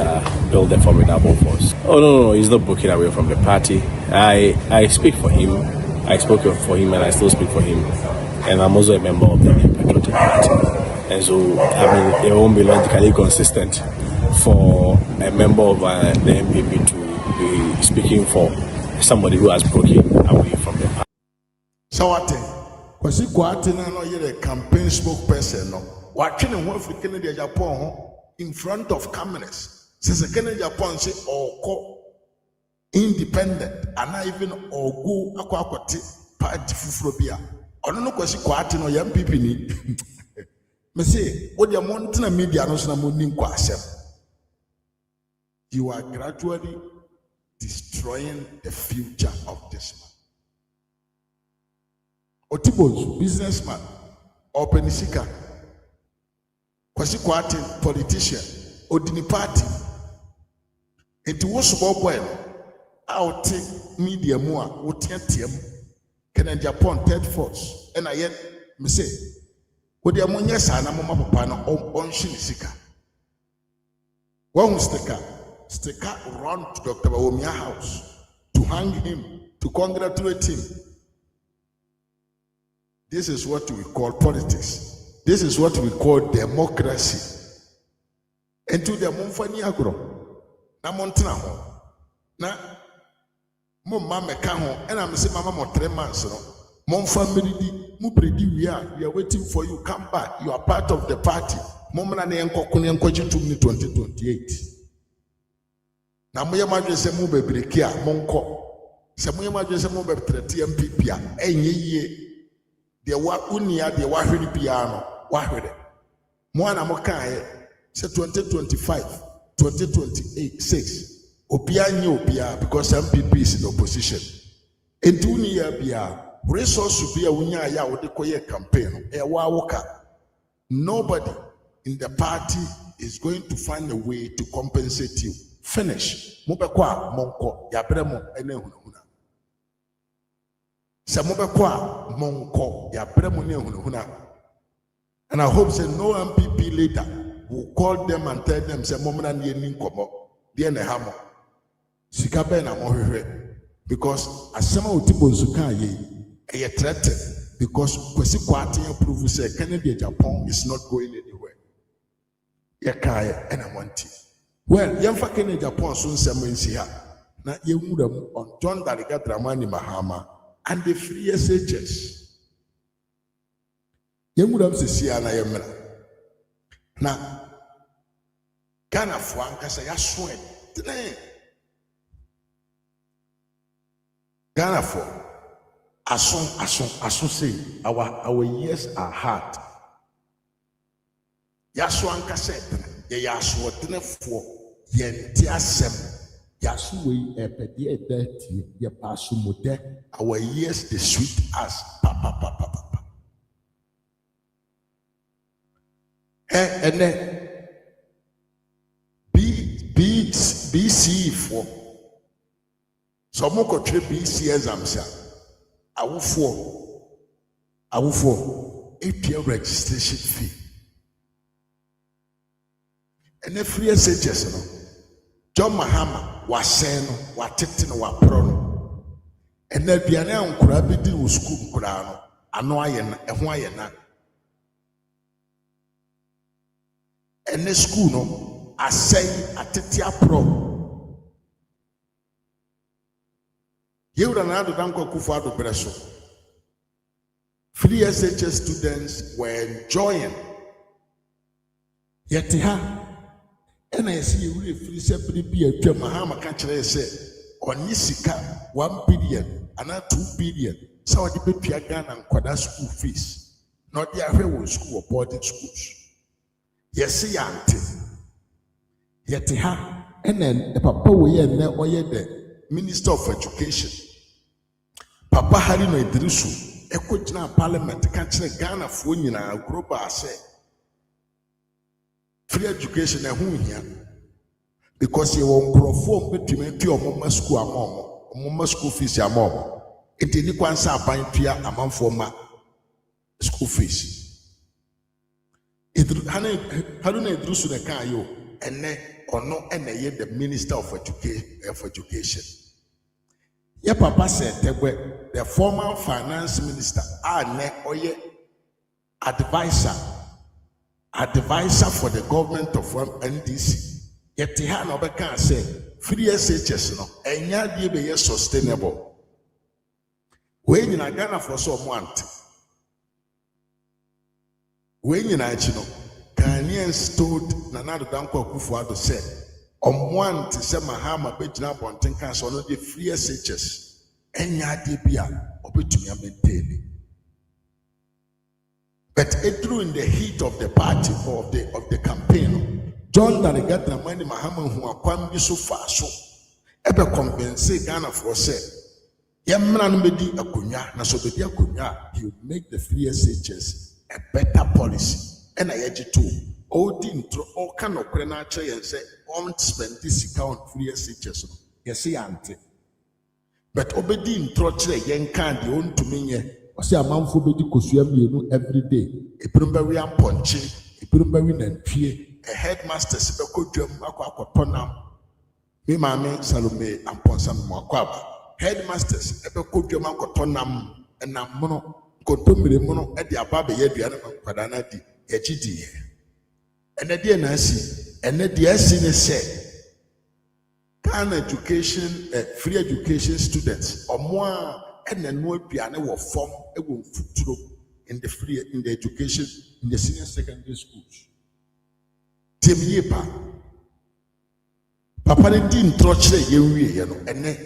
build a formidable force. Oh no, he's not breaking away from the party. I speak for him. I spoke for him, and I still speak for him. and I'm also a member of the Patriotic Party. And so, I mean, it won't be logically consistent for a member of the MPP to be speaking for somebody who has broken away from the party. So what? Because he got in a campaign spokesperson. No, watching and one for Kennedy Agyapong in front of cameras. Since the Kennedy Agyapong say, "Oh, independent," and not even or go aquati party fufrobia. I don't know because he got in a young people. Me say, what the mountain media knows na morning kwasem. You are gradually destroying the future of this man. Otibos, businessman, Openisika, Kwasi politician, Odini party. It was well. I'll take media more, Otiatium, Kennedy Japan, third force, and I yet me say, what the ammonia sana mama papa on Shinisika. One sticker run to Dr. Bawumia house to hang him, to congratulate him. This is what we call politics. This is what we call democracy. And to the Mumfani Agro, na Montana ho, na Mumma Mekaho, and I'm saying Mama mo 3 months. Mumfamily, Mupredi, we are waiting for you. Come back. You are part of the party. Momana Nenko Kunyanko to 2028. Namuya Madre Semu Bebrikia, Monko, Samuya Madre Semu Betreti MPPia, Enye. The wa unia the wahiri piano wahiri mwana mokae say 2025 2028 6 obia nye obia because MPP is in opposition enti unia bia resource bia unya ya wode koye campaign e wa woka. Nobody in the party is going to find a way to compensate you. Finish mobekwa monko ya bremo ene hunahuna. Samobekwa monko ya bremone hunahuna. And I hope say no MPP later will call them and tell them say momna ni ninkomo de na hamo sika be na mohwehwe because asema otibo nsuka ye e threatened because kwesi kwate approve say Kennedy Agyapong is not going anywhere. Yakaye and I want it. Well, yamfa Kennedy Agyapong so nsema nsi ha na yewura mu on John Dariga Dramani Mahama and the free SHS. Yewura msisi ana yemra. Na Ghana fo ankasa ya so tene. Ghana fo aso say our years are hard. Ya so ankasa tene ya so tene fo ye ti asem. Yasu we epedi edati ye pasu mode our years the sweet as papa. And then BC for so moko tre BC exams awufo APL registration fee and free SHS no John Mahama waseno watete no wapro no ena aduane ankura bi di wo school nkura no ano aye na eho aye na ene school no asai atete apro yewura na do danko kufu ado breso free SHS students were enjoying yet ha. And I see you free separate be a Mahama country say on Nisika 1 billion and not 2 billion. So the baby Ghana and Kwada school fees. Not the Area school or boarding schools. Yes, see auntie. Yet ha and then the papa we are the Minister of Education. Papa Harino Idrisu, a coach now Parliament country Ghana for a group say. Free education and who here because you won't perform between your mama school fees your mom. It didn't answer a pine pier among former school fees. It hadn't Drusu the Kayo and then or no and yet the Minister of Education. Your papa said the former finance minister ne oye advisor for the government of NDC. Yet he had no can say free SHS no enya be sustainable. When you Ghana for some want. When you know Ghanaians told Nana Danko Akufo-Addo said, want to say Mahama Bejina Bonten Council no the free SHS enya de bia obetumi maintain. But it drew in the heat of the party or of the campaign. John Darigata Mani Mahama who are quite so far so ever compensate Ghana for say Yamran Medi Akunya, Nasobedi Akunya, he would make the free SHS a better policy. And I edge too. All the intro, all kind of prenature and say, won't spend this account free SHS. Yes, see, auntie. But obedi intro yen can the own to me. I say a man for bedi kosuam every day. A primary and punching, a primary and peer, a headmaster Sebeko Jum Aquaponam. Me mame Salome and Ponsam Makwaba. Headmasters Ebeko Jum Aquaponam and Namono, Contumiri Mono at the Ababe Yediana Padanati, HD. And the dear Nancy, and the dear Sine said, can education, free education students, or more. And then no piano will form a in the education in the senior secondary schools. Tim Yepa Papa didn't trotch you and then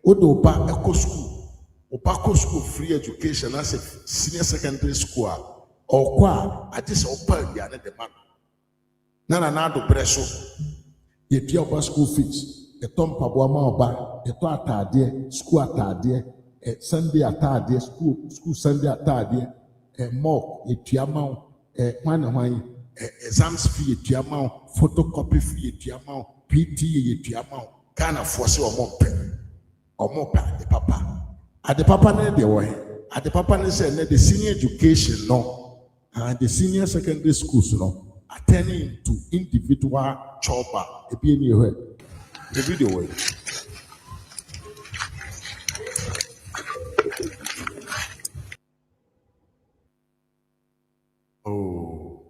Odoba Eco School, Opako School free education as a senior secondary school or qua at this open the other man. Nana Bresso, ye dear school fees, a Tom Pabuama Oba, a Tata school atade. Sunday attire, school Sunday attire, a mock, a tiamount, a one exams fee, a tiamount, photocopy fee, a tiamount, PT, a tiamount, kind of force or more the papa. At the papa, they were at the papa said, the senior education, no, and the senior secondary schools, no, attending to individual chopper, a being you heard the video way. Oh.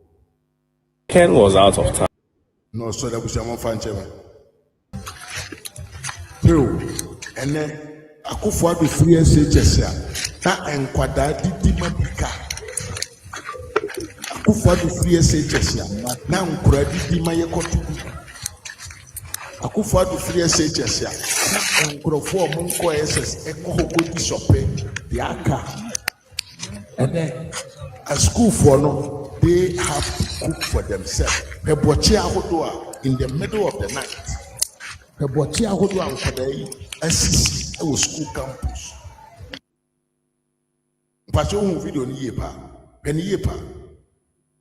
Ken was out of time. No, so that was your fan chairman. And then Akufo-Addo free SHS. That and Kwadadi Dimabika. Akufo-Addo free SHS. Now Kwadadi Dimayekotu. Akufo-Addo free SHS. And Krofo Munko SS. Eko Hogodi Sope. The Aka. And then a school for no, they have to cook for themselves. In the middle of the night, SCC was school campus.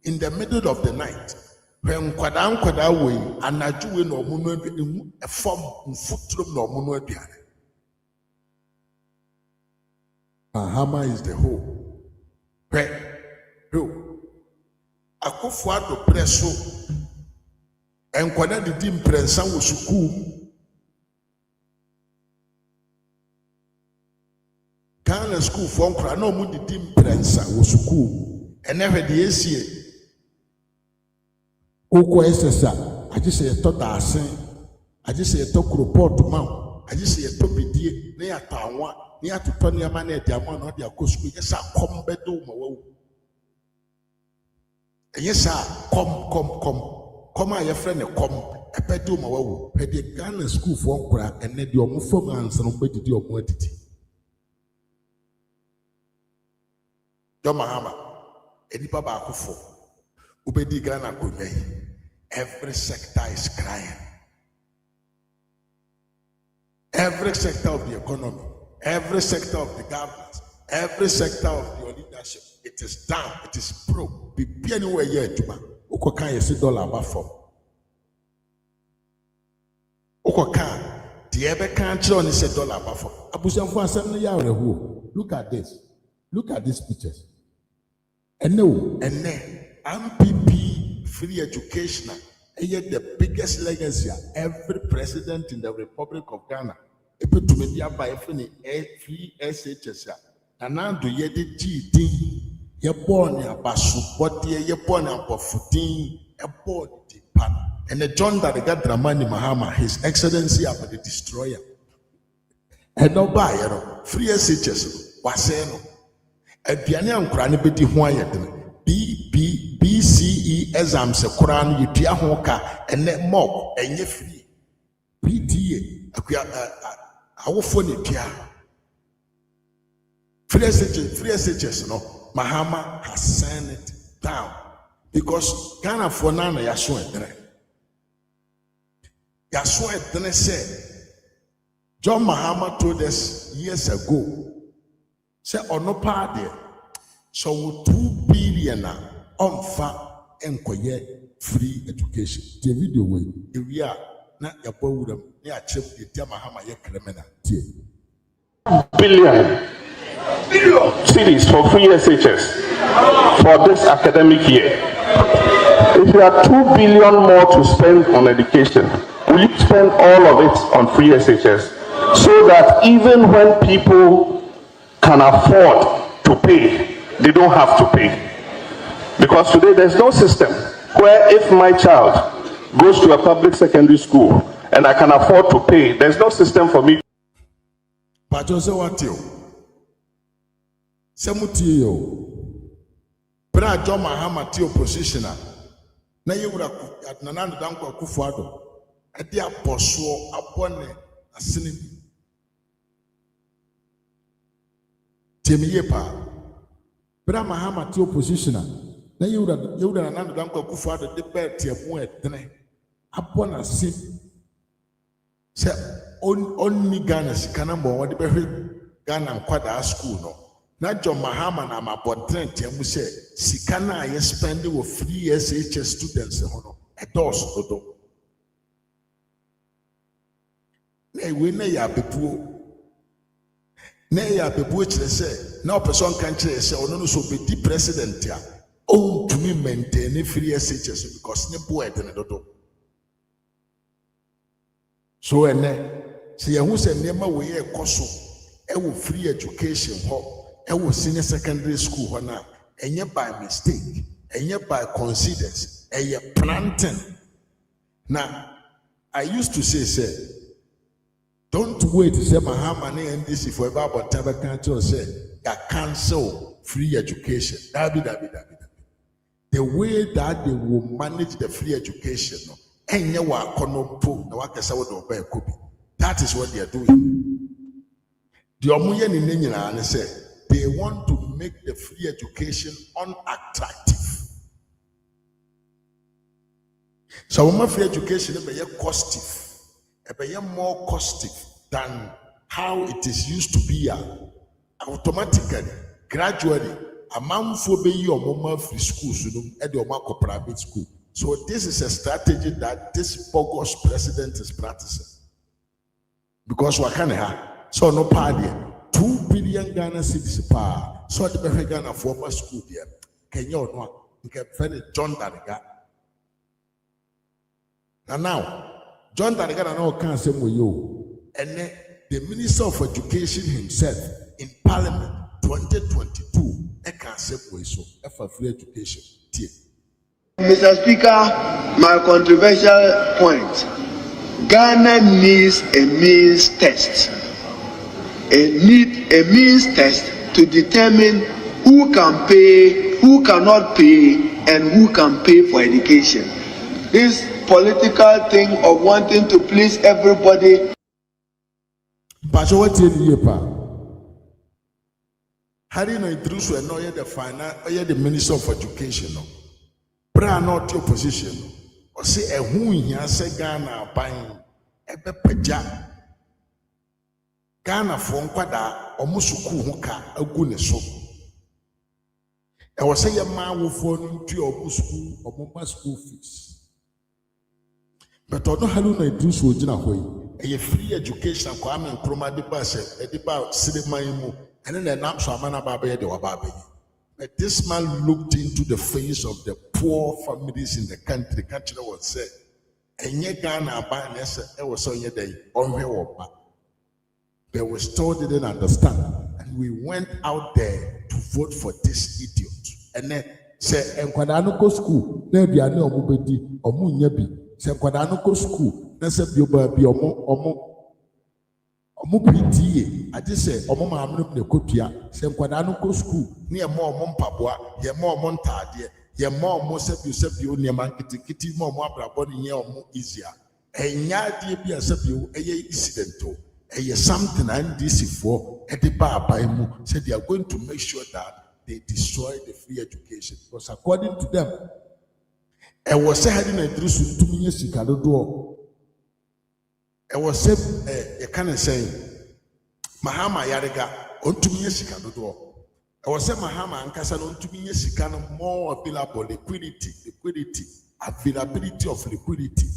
In the middle of the night, when Kwada way and Naju no mono a form footrum no mono. Mahama is the whole. Akufo-Addo preso and Kwada did imprensa wo school. Ghana school for nkra no mu did imprensa wo school. And never the ACA. Oko SSA, I just say a tot asin, I just say a talk report to mount, I just say a topidie, near Tawa, near to Tony Mane, the amount of their cosco, yes, I come bedo. Yes, sir, come, my friend, come, a pedo mawu, pay the Ghana school for Nkra, and then your performance and obey the quantity. John Mahama, Edi Baba Akufo, Ubedi Ghana Kume. Every sector is crying. Every sector of the economy, every sector of the government, every sector of your leadership, it is down, it is broke. Be anywhere here, Juma. Ukoka is $1 above for. Ukoka, the ever country on is $1 above for. Abusianfu assembly ya rehu. Look at this. Look at these pictures. And no, and then MPP free education is the biggest legacy every president in the Republic of Ghana. Able to media by free SHS. And now do ye the GD Ye born ya basu, but ye born ya bafutin, a born the pan. And the John that got Dramani Mahama, His Excellency of the Destroyer. And no buy, free SHS, Waseno. A piano cranny betty Hyatt, BCE exams a Koran, you dear honka, and net mob, and ye free. PTA, our phone it here. Free SHS, no. Mahama has sent it down because Ghana for Nana Yasu Edre. Yasu Edre said, John Mahama told us years ago, say on no part there, so 2 billion on fa enkoye free education. The video way, if we are not your program, near chip, the Mahama ye criminal. Billion cities for free SHS for this academic year. If you have 2 billion more to spend on education, will you spend all of it on free SHS so that even when people can afford to pay, they don't have to pay? Because today there's no system where if my child goes to a public secondary school and I can afford to pay, there's no system for me. But you say what you? Samutio, Bra John Mahama to oppositioner. Na you would have Nananda Danko Kufuado, a dear Poswo upon a cinema. Timmy Yepa, Bra Mahama to oppositioner. Na you would have Nananda Danko Kufuado, the bed to a point upon a sin. Say, only Ghana's Canambo, what the Ghana and Quada school, no. Na John Mahama na mabɔntene ntiamu sɛ sika na yɛ spend wɔ free SHS students ho no ɛdɔɔso dodo na ewe na yɛ abebuo kyerɛ sɛ na ɔpɛ sɛ ɔnka nkyerɛ sɛ ɔno no so obɛdi president a ɔntumi maintain free SHS because ne bo ɛdene dodo so ɛnɛ sɛ yɛho sɛ nneɛma wɔ yɛ ɛkɔ so ɛwɔ free education hɔ ɛwɔ senior secondary school hɔ na ɛnyɛ by mistake ɛnyɛ by coincidence ɛyɛ planting. Now I used to say don't wait to say Mahama ne NDC for about whatever country or say that cancel free education. Dabi. The way that they will manage the free education no ɛnyɛ wɔ akɔnɔ po na wakasa wɔ de ɔbɛn kobi. That is what they are doing. The ɔmo yɛ ne nyinaa ne sɛ they want to make the free education unattractive. So when free education is costive, more costive than how it is used to be. Automatically, gradually, a man for be your mama free schools at your mark private school. So this is a strategy that this bogus president is practicing. Because what can so no party. 2 billion Ghana cedis pa so the be Ghana former school there Kenya no nke friend John Dariga now John Dariga na can say mo and the Minister of Education himself in Parliament 2022 can say so for free education. Mr. Speaker, my controversial point, Ghana needs a means test. A means test to determine who can pay, who cannot pay, and who can pay for education. This political thing of wanting to please everybody. But what you pa? How do you know Idris will know the finance or the Minister of Education? No, bra not your position. Or say a who here say Ghana buying a bepeja. Ghana for nkwada omusuku ho ka agu ne so e wo se ye ma wo fo no ntu omusuku omoma school fees but ono halu na Idris ogina hɔ yi free education kwa ame nkroma de ba se e de ba sineman mu ene na nam so amana ba ba ye de wa ba ba yi. But this man looked into the face of the poor families in the country was said enye Ghana ba na se e wo so nye dai onhwe wo ba. But we still didn't understand. And we went out there to vote for this idiot. And then say nkwadaa no go school na aduane omo bedi omo nya bi. Say nkwadaa no go school na say bi oba bi omo PTA. I just say omo maame no kotua. Say nkwadaa no go school na ye ma omo mpaboa, ye ma omo ntade, ye ma omo sebi oniema kitikiti ma omo abrabo ne ye omo easier. Enya de bi asebi eye incident. Something and this is for said they are going to make sure that they destroy the free education because according to them, I was saying a dress to me door. I was said a kind of saying Mahama Yariga on to me door. I was saying Mahama and Cassan on to me more available liquidity, availability of liquidity.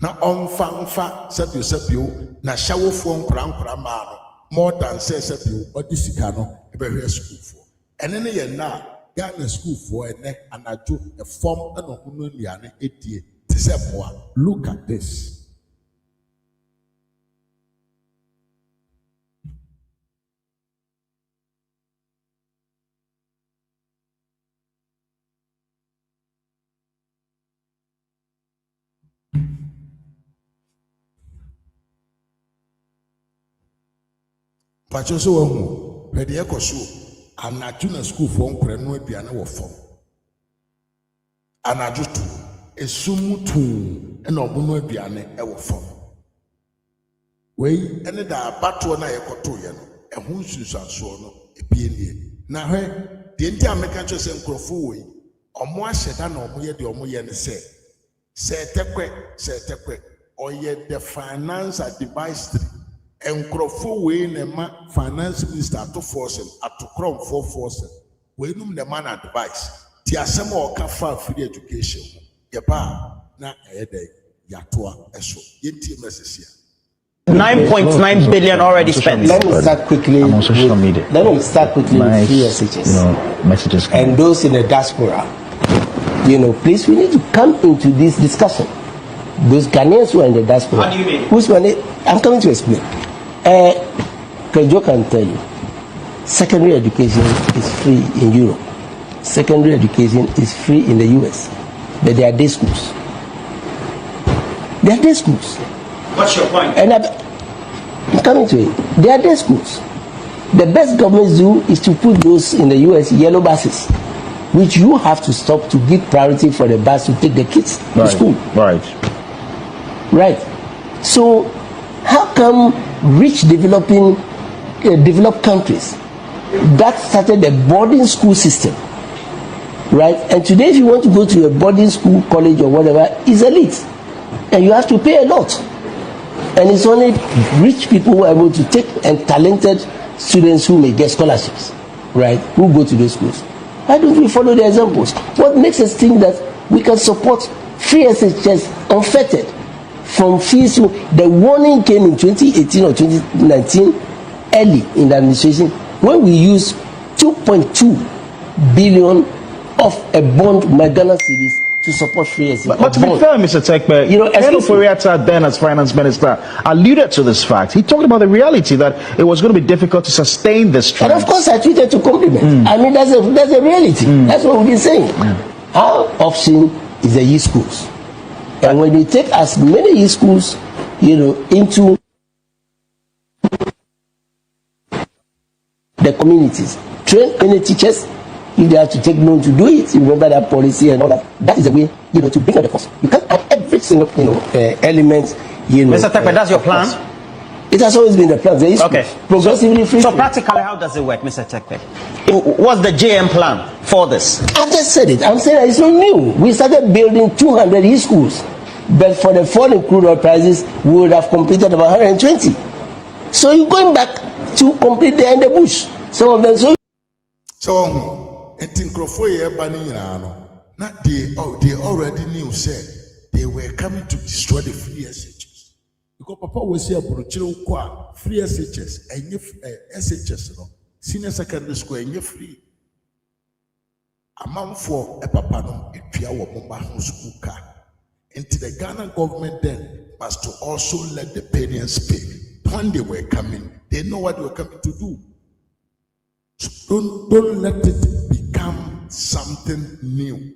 Na onfa sepio na shawo fo nkra ma no more than say sepio odi sika no e be hwe school for ene ne ye na Ghana school for ene anajo e form na hono liane edie ti se boa. Look at this. Pachoso wahu pede ekoso anaju na school for nkra no aduane wo fom anaju tu esumu tu na obono aduane e wo fom wei ene da bato na yekoto ye no ehu nsusanso no ebienie na hwe de nti ameka cho se nkrofo wei omo ahyeda na omo ye de omo ye ne se tekwe oye the finance advice Enkrofo we nema finance minister to force him to crom for force we num the man advice ti asem o ka fa free education ye ba na eyede yatoa eso yenti message 9.9 billion already spent. Let me start quickly. I'm on social media. Let me start quickly with free SHS. Messages. And those in the diaspora, please, we need to come into this discussion. Those Ghanaians who are in the diaspora. What do you mean? Who's money? I'm coming to explain. Kejo can tell you, secondary education is free in Europe. Secondary education is free in the US. But they are day schools. They are day schools. What's your point? And I'm coming to it. They are day schools. The best governments do is to put those in the US yellow buses, which you have to stop to give priority for the bus to take the kids to school. Right. So how come rich developed countries that started a boarding school system, right? And today if you want to go to a boarding school, college or whatever, it's elite. And you have to pay a lot. And it's only rich people who are able to take and talented students who may get scholarships, right? Who go to those schools. Why don't we follow the examples? What makes us think that we can support free SHS unfettered from fees? The warning came in 2018 or 2019, early in the administration, when we used 2.2 billion of a bond, my Ghana cedis, to support free SHS. But to be fair, Mr. Tekpe, Hello Furiata, then as finance minister, alluded to this fact. He talked about the reality that it was going to be difficult to sustain this trend. And of course, I tweeted to compliment. I mean, that's a reality. That's what we've been saying. Our option is the e-schools. And when you take as many e-schools, into the communities, train any teachers. If they have to take loan to do it, you remember that policy and all that. That is the way, to bring up the cost. You can't add every single, element, Mr. Tekpe, that's your plan? It has always been the plan. Okay. Progressively free. So practically, how does it work, Mr. Tekpe? What's the JM plan for this? I just said it. I'm saying that it's not new. We started building 200 e-schools. But for the fall in crude oil prices, we would have completed about 120. So you're going back to complete there in the bush. Some of them. So they already knew, said they were coming to destroy the free SHS. Because Papa was here, free SHS, and SHS, senior secondary school, and you're free. A month for a papa, no, a pia school car. And the Ghana government then was to also let the parents pay. When they were coming, they know what they were coming to do. Don't let it become something new.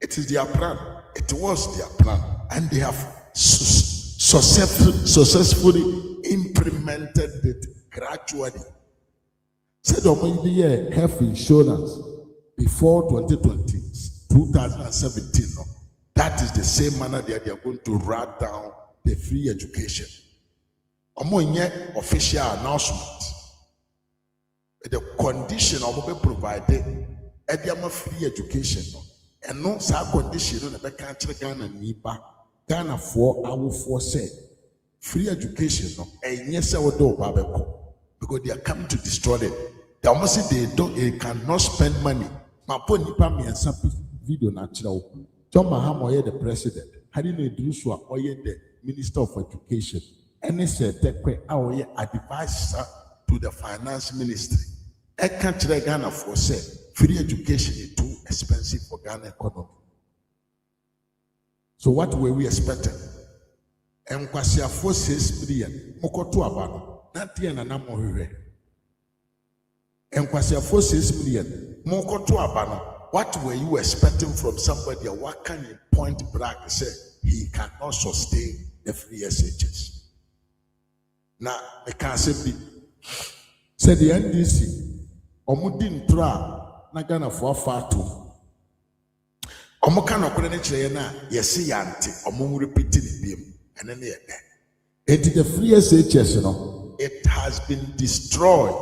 It is their plan. It was their plan. And they have successfully implemented it gradually. Said the health insurance before 2017. No? That is the same manner that they are going to write down the free education. Official announcement. The condition of provided free education. And no such condition on the country Ghana for say free education and yes because they are coming to destroy it. They almost say they cannot spend money. My point is video natural. John Mahama the president. How do you know the minister of education? And they said that our advisor to the finance ministry. I can't tell Ghana for say free education is too expensive for Ghana economy. So what were we expecting? And Kwasia for 6 billion, Mokoto Abano, not the Anamo. And Kwasia for 6 billion, Mokoto Abano. What were you expecting from somebody? What can you point blank and say he cannot sustain the free SHS? Now, I can't say the NDC. Omudin tra na Ghana for far too. Omokano kwene chire na yesi yante omu repeating it and then the free SHS no it has been destroyed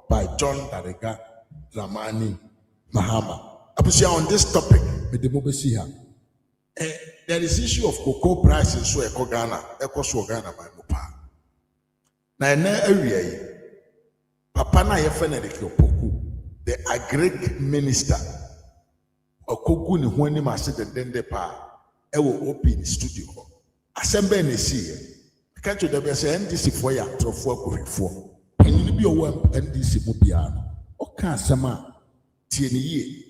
by John Darega Dramani Mahama. Abusia on this topic with the mobesi ha. There is issue of cocoa prices so eko Ghana by mopa. Na area Papa na yefene the agric minister okogu ni ho ni mase dendende pa e wo open studio assemble na see ka to the be say NDC for ya trofo akohwefo panyin bi owo NDC mu bia no o ka asema tie ni ye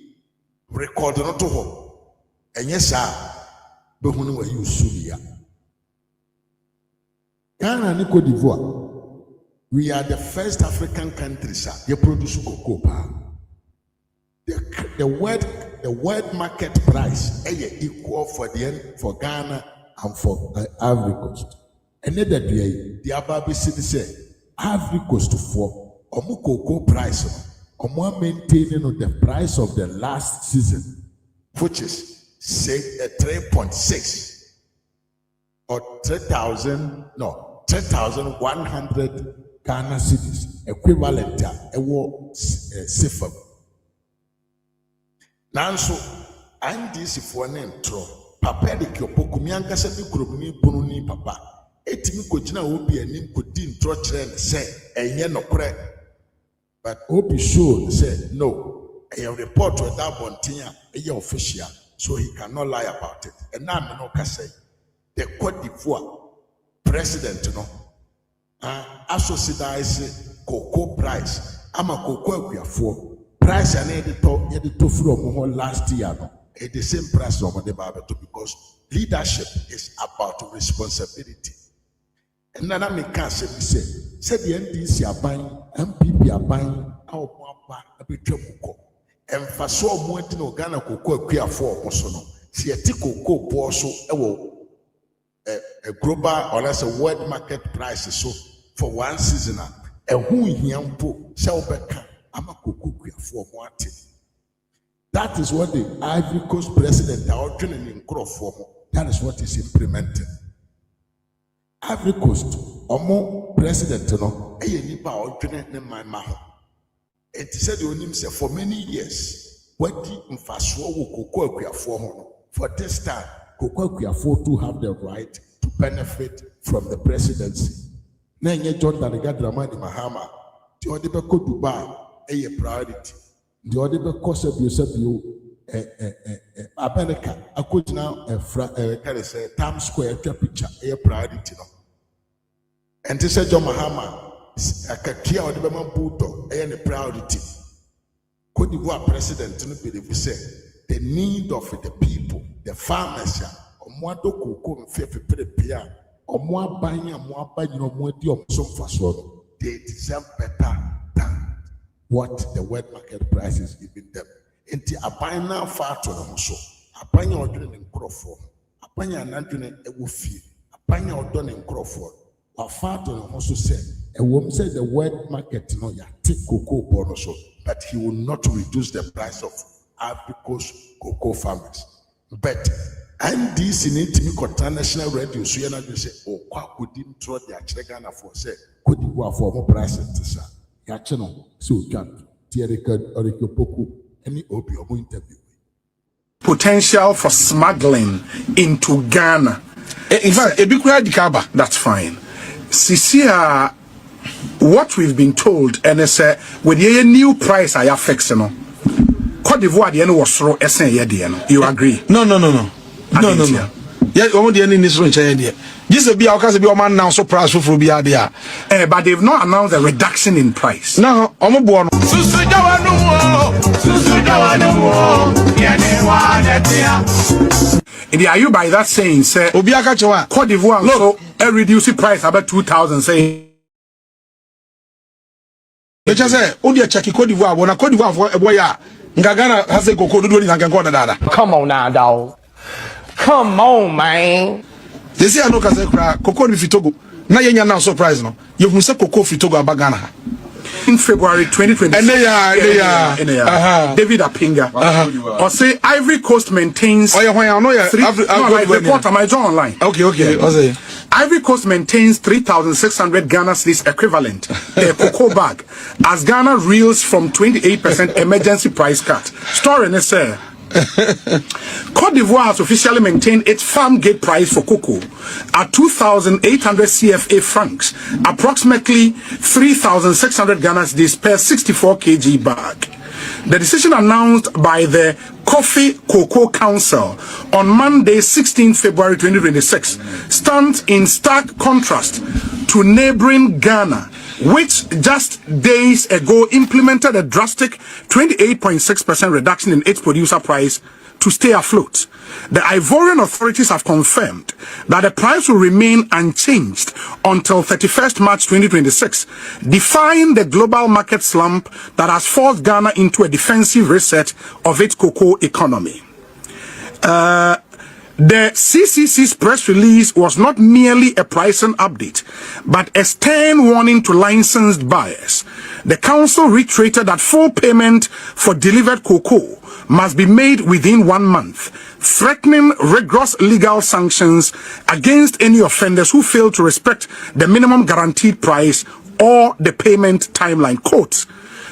record no to ho enye sa be hu ni wa yusulia Ghana ni Cote d'Ivoire. We are the first African country, sir. They produce cocoa. The world market price is equal for Ghana and for Ivory Coast. And then the Ababi city say Ivory Coast for cocoa price, maintaining the price of the last season, which is say 3.6 or 3,100 Ghana cities equivalent to Sifam. Nanso, NDC for name tro. Papa de Kyopoko Mianka Sabi Kurumi Pununi Papa. Etimi Kojina Obi and Nim Kodin Trotren say, and yen no crack. But Obi showed said, no, a report with that Bontia, a official, so he cannot lie about it. And now I no say the Cote d'Ivoire president, no. Associate cocoa price. I'm a cocoa for price and editor from last year. At the same price of the Bible because leadership is about responsibility. And then I make a say the NDC are buying, MPP are buying our papa a bit of cocoa. And for so more than Ghana cocoa queer for Mosono. See a cocoa bosso a global or as a world market price so for one season and who yampo shall become ama kuku for one thing. That is what the Ivory Coast president are training in for. That is what is implemented. Ivory Coast omo president no eye nipa or training in my mouth. It said you say for many years what the mfaso wo for this time Kokwa to have the right to benefit from the presidency. Nenye John Darega Dramani Mahama, the Odebeko Dubai, a priority. The Odebeko Sabio, America, I could now a Times Square picture, a priority. And this is John Mahama, a Kakia Odebema Buto, a priority. Cote d'Ivoire president, we say, the need of the people, the farmers, Omwado Koko, Fefe Pia. They deserve better than what the wet market price is giving them. Enti aban na fa to no so. Aban ya odwene ne nkrofo. Aban ya nadwene ewo fie. Aban ya odo ne nkrofo. Wa fa to no so say ewom say the wet market no ya take cocoa bono so, but he will not reduce the price of Africa's cocoa farmers. But NDC need to be national radio so you know say oh kwa couldn't throw the Ghana for say could you go for more prices sir. Ya channel so can record or poku any obi or interview. Potential for smuggling into Ghana. In fact, that's fine. Sisia, what we've been told, and it's with a new price I have fixed, no. Cote d'Ivoire, the end was throw SN. You agree? No. Yeah, only the end is running. This be our case. Be a man now so price for be there. But they've not announced a reduction in price. No, I'm born. Are you by that saying, say, Cote d'Ivoire, so a reduced price about 2,000, say. Let's just say, only a check Cote d'Ivoire, when a Cote d'Ivoire for a boy, Ngagana has a cocoa doing and can go to Come on now, dog. Come on, man. They say I know cocoa if Togo. Now you're now surprised, no? You've missed cocoa if Togo Bagana. In February 2020, and David Apinga, or say Ivory Coast maintains. Oh, yeah, report on my John online. Okay. Ivory Coast maintains 3,600 Ghana cedis equivalent a cocoa bag as Ghana reels from 28% emergency price cut. Story in say. Cote d'Ivoire has officially maintained its farm gate price for cocoa at 2,800 CFA francs, approximately 3,600 Ghana cedis per 64 kg bag. The decision announced by the Coffee Cocoa Council on Monday, 16 February 2026, stands in stark contrast to neighboring Ghana, which just days ago implemented a drastic 28.6% reduction in its producer price to stay afloat. The Ivorian authorities have confirmed that the price will remain unchanged until 31st March 2026, defying the global market slump that has forced Ghana into a defensive reset of its cocoa economy. The CCC's press release was not merely a pricing update, but a stern warning to licensed buyers. The council reiterated that full payment for delivered cocoa must be made within 1 month, threatening rigorous legal sanctions against any offenders who fail to respect the minimum guaranteed price or the payment timeline. Quote,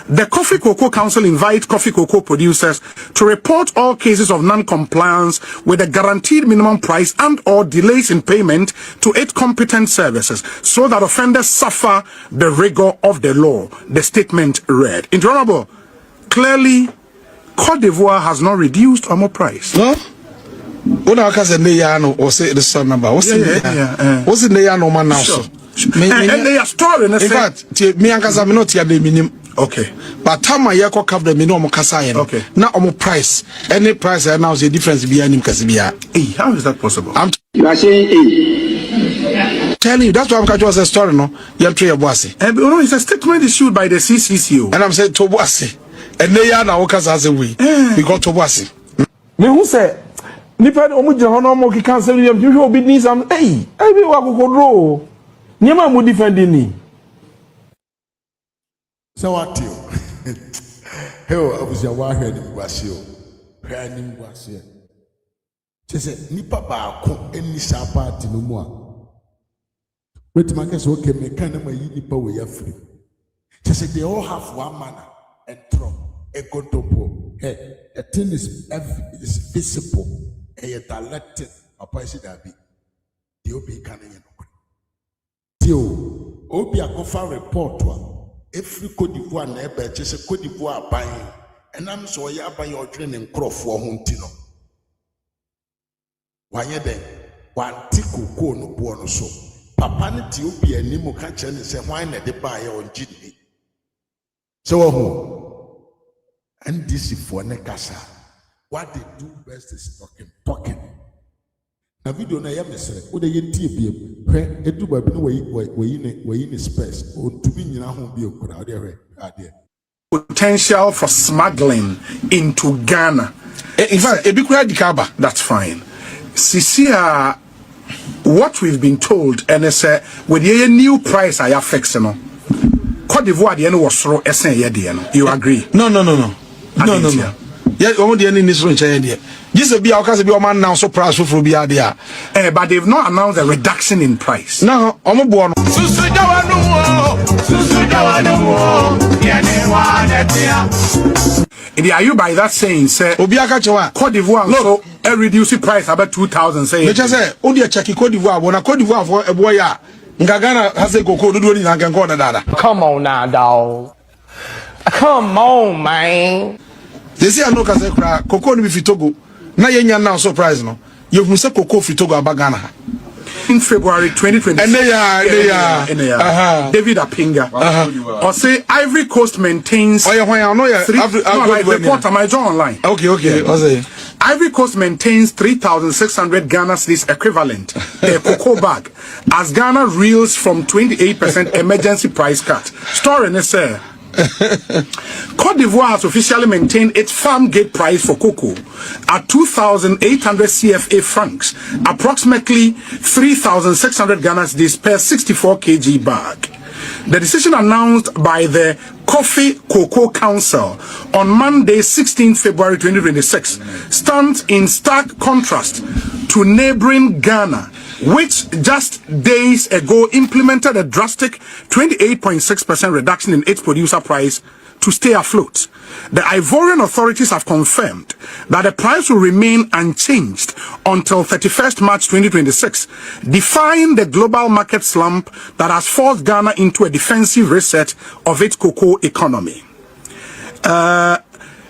the Coffee Cocoa Council invites coffee cocoa producers to report all cases of non-compliance with the guaranteed minimum price and or delays in payment to its competent services so that offenders suffer the rigor of the law, the statement read. Honorable, clearly, Cote d'Ivoire has not reduced our price. No? What I can say, or say the son number. What's the Nayano man now? And they are storing. In fact, me and Kazam not here, minimum. Okay, but time I yako cover the minimum kasai. Okay, now on price, any price right now is a difference behind him kasibia. Hey, how is that possible? You are saying telling you that's why I'm catching us a story. No, you'll try your bossy. No, it's a statement issued by the CCCO, and I'm saying to bossy, and they are now because as a we got to bossy. Me who say, Nipa omujja hono mo ki cancel you will be need some. Hey, I be wa go draw. Nyama mo defending ni. So what you? Hey, I was your wife and was you. Planning was here. She said, Nipa ba any sharp no more. Wait, my guess, okay, me kind of my nipa we are free. She said, they all have one manner and throw a contopo. Hey, the thing is visible. A directed a person that be. The Obi canning. Tio, Obi a cofa report one. Every Cote d'Ivoire neighbor just a Cote d'Ivoire buying, and I'm so ya buy your training crop for Huntino. Why then? One tickle go no buono so. Papa Nitio and Nemo catcher and say, why not they buy on Jidney? So, and this is for Nekasa. What they do best is talking. Na video na ya mesere o de yentie biem hwe eduba bi no we in space o tumi nyina ho bi okura o de hwe ade potential for smuggling into Ghana. In fact, that's fine. Sisia, what we've been told, and it's with the new price I have fixed, you know. Cote d'Ivoire, the end was through SN. You agree? No. Yeah, only the end in this room. Just be our case, be a man now so price for be there. But they've not announced a reduction in price. No, I'm a born. Are you by that saying, sir? Cote d'Ivoire, so a reduced price about 2,000. Say, let's just say, oh, dear, check Cote d'Ivoire. When a Cote d'Ivoire for a boy, Ngagana has a cocoa to do it in Angana. Come on now, dog. Come on, man. They say I know because cocoa ni fitogo. Na yenya now surprise no. You must say cocoa fitogo abagana. In February 2020. And they are. David Apinga. Or say Ivory Coast maintains. Oh yeah, I know yeah. Report am I draw online. Okay. Ivory Coast maintains 3,600 Ghana cedis equivalent a cocoa bag as Ghana reels from 28% emergency price cut. Story ne say. Cote d'Ivoire has officially maintained its farm gate price for cocoa at 2,800 CFA francs, approximately 3,600 Ghana cedis per 64 kg bag. The decision announced by the Coffee Cocoa Council on Monday, 16 February 2026, stands in stark contrast to neighboring Ghana, which just days ago implemented a drastic 28.6% reduction in its producer price to stay afloat. The Ivorian authorities have confirmed that the price will remain unchanged until 31st March 2026, defying the global market slump that has forced Ghana into a defensive reset of its cocoa economy.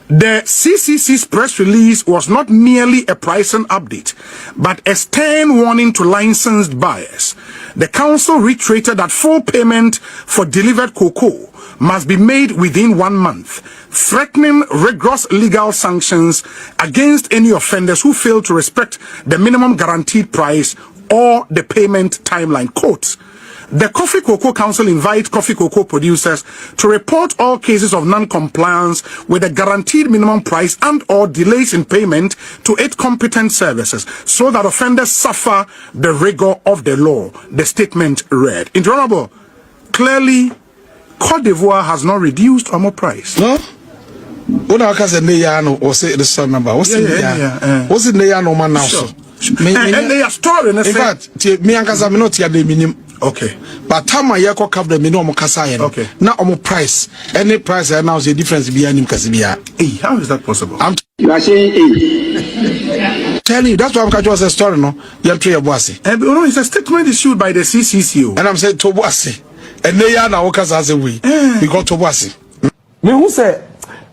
The CCC's press release was not merely a pricing update, but a stern warning to licensed buyers. The council reiterated that full payment for delivered cocoa must be made within 1 month, threatening rigorous legal sanctions against any offenders who fail to respect the minimum guaranteed price or the payment timeline. Quote, the Coffee Cocoa Council invites coffee cocoa producers to report all cases of non-compliance with the guaranteed minimum price and or delays in payment to its competent services so that offenders suffer the rigor of the law, the statement read. Honorable, clearly, Cote d'Ivoire has not reduced our price. No? What I can say, or say the son number. What's in the no man now? And they are storing. In fact, me and Casamino, the minimum. Okay. But time I yako cover the minimum kasayen. Okay. Now price. Any price I announce the difference behind him Casibia. Hey, how is that possible? You are saying telling you, that's why I'm catching us a story, no? You're three bossy. No, it's a statement issued by the CCCO. And I'm saying to bossy. And they are now as a way. We got to bossy. Me who say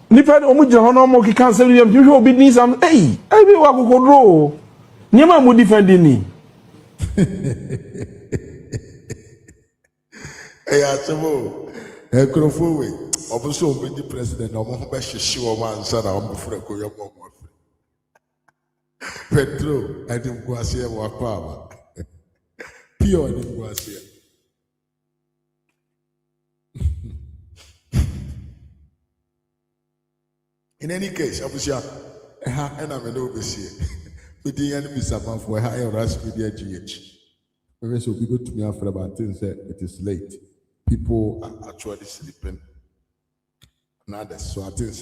nipa omu je hono mo ki cancel you will be need some hey I be wa ko draw. Niema mo defend ni. Hey, Asemo, a crowfoway, also be the president, no more bash, man, son, I'm before I go. Petro, I didn't go see what power. Pure, I didn't go see. In any case, I was young, and I'm an overseer. With the enemies above for higher rush with the GH. So people to me after about things that it is late. People are actually sleeping. So I think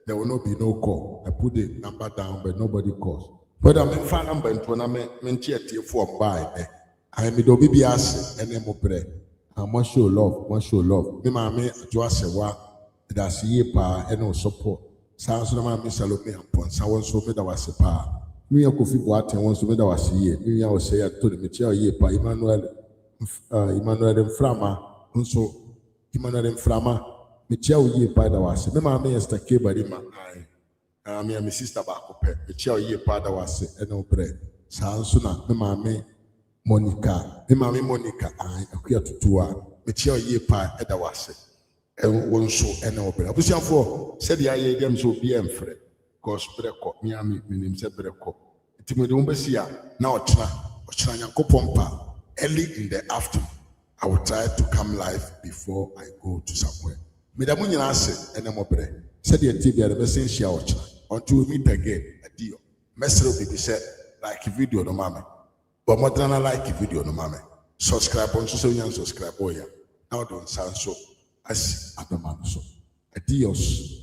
there will not be no call. I put the number down, but nobody calls. But I'm in fan number and when I'm in for buy. I am do be asked and then more I must show love, Me mammy, just say what that's ye pa and no support. Sounds no man miss a look me upon someone so me that was a pa. Me a coffee water wants to me that was here. Me I will say I told the chair ye pa Emmanuel Frama. So Emmanuel Frama. Me chair ye pa that was. Me mammy is the cable in my eye. Me and my sister back up. Me chair ye pa that was and no bread. Sounds sooner. Me mammy Monica. Me mammy Monica. I appear to two. Me chair ye pa that was. And one so and no bread. Push your for said the I them so be emfred. Cause breko me ami minim se breko itime de umbesia na ochana kopompa early in the afternoon. I will try to come live before I go to somewhere. Medamu nyina ase ene mobre. Said the TV the best in share until we meet again. Adio. Mesro baby said like video no mame. But more than like video no mame. Subscribe on so you subscribe oh yeah. Now don't sound so as Abeman so. Adios.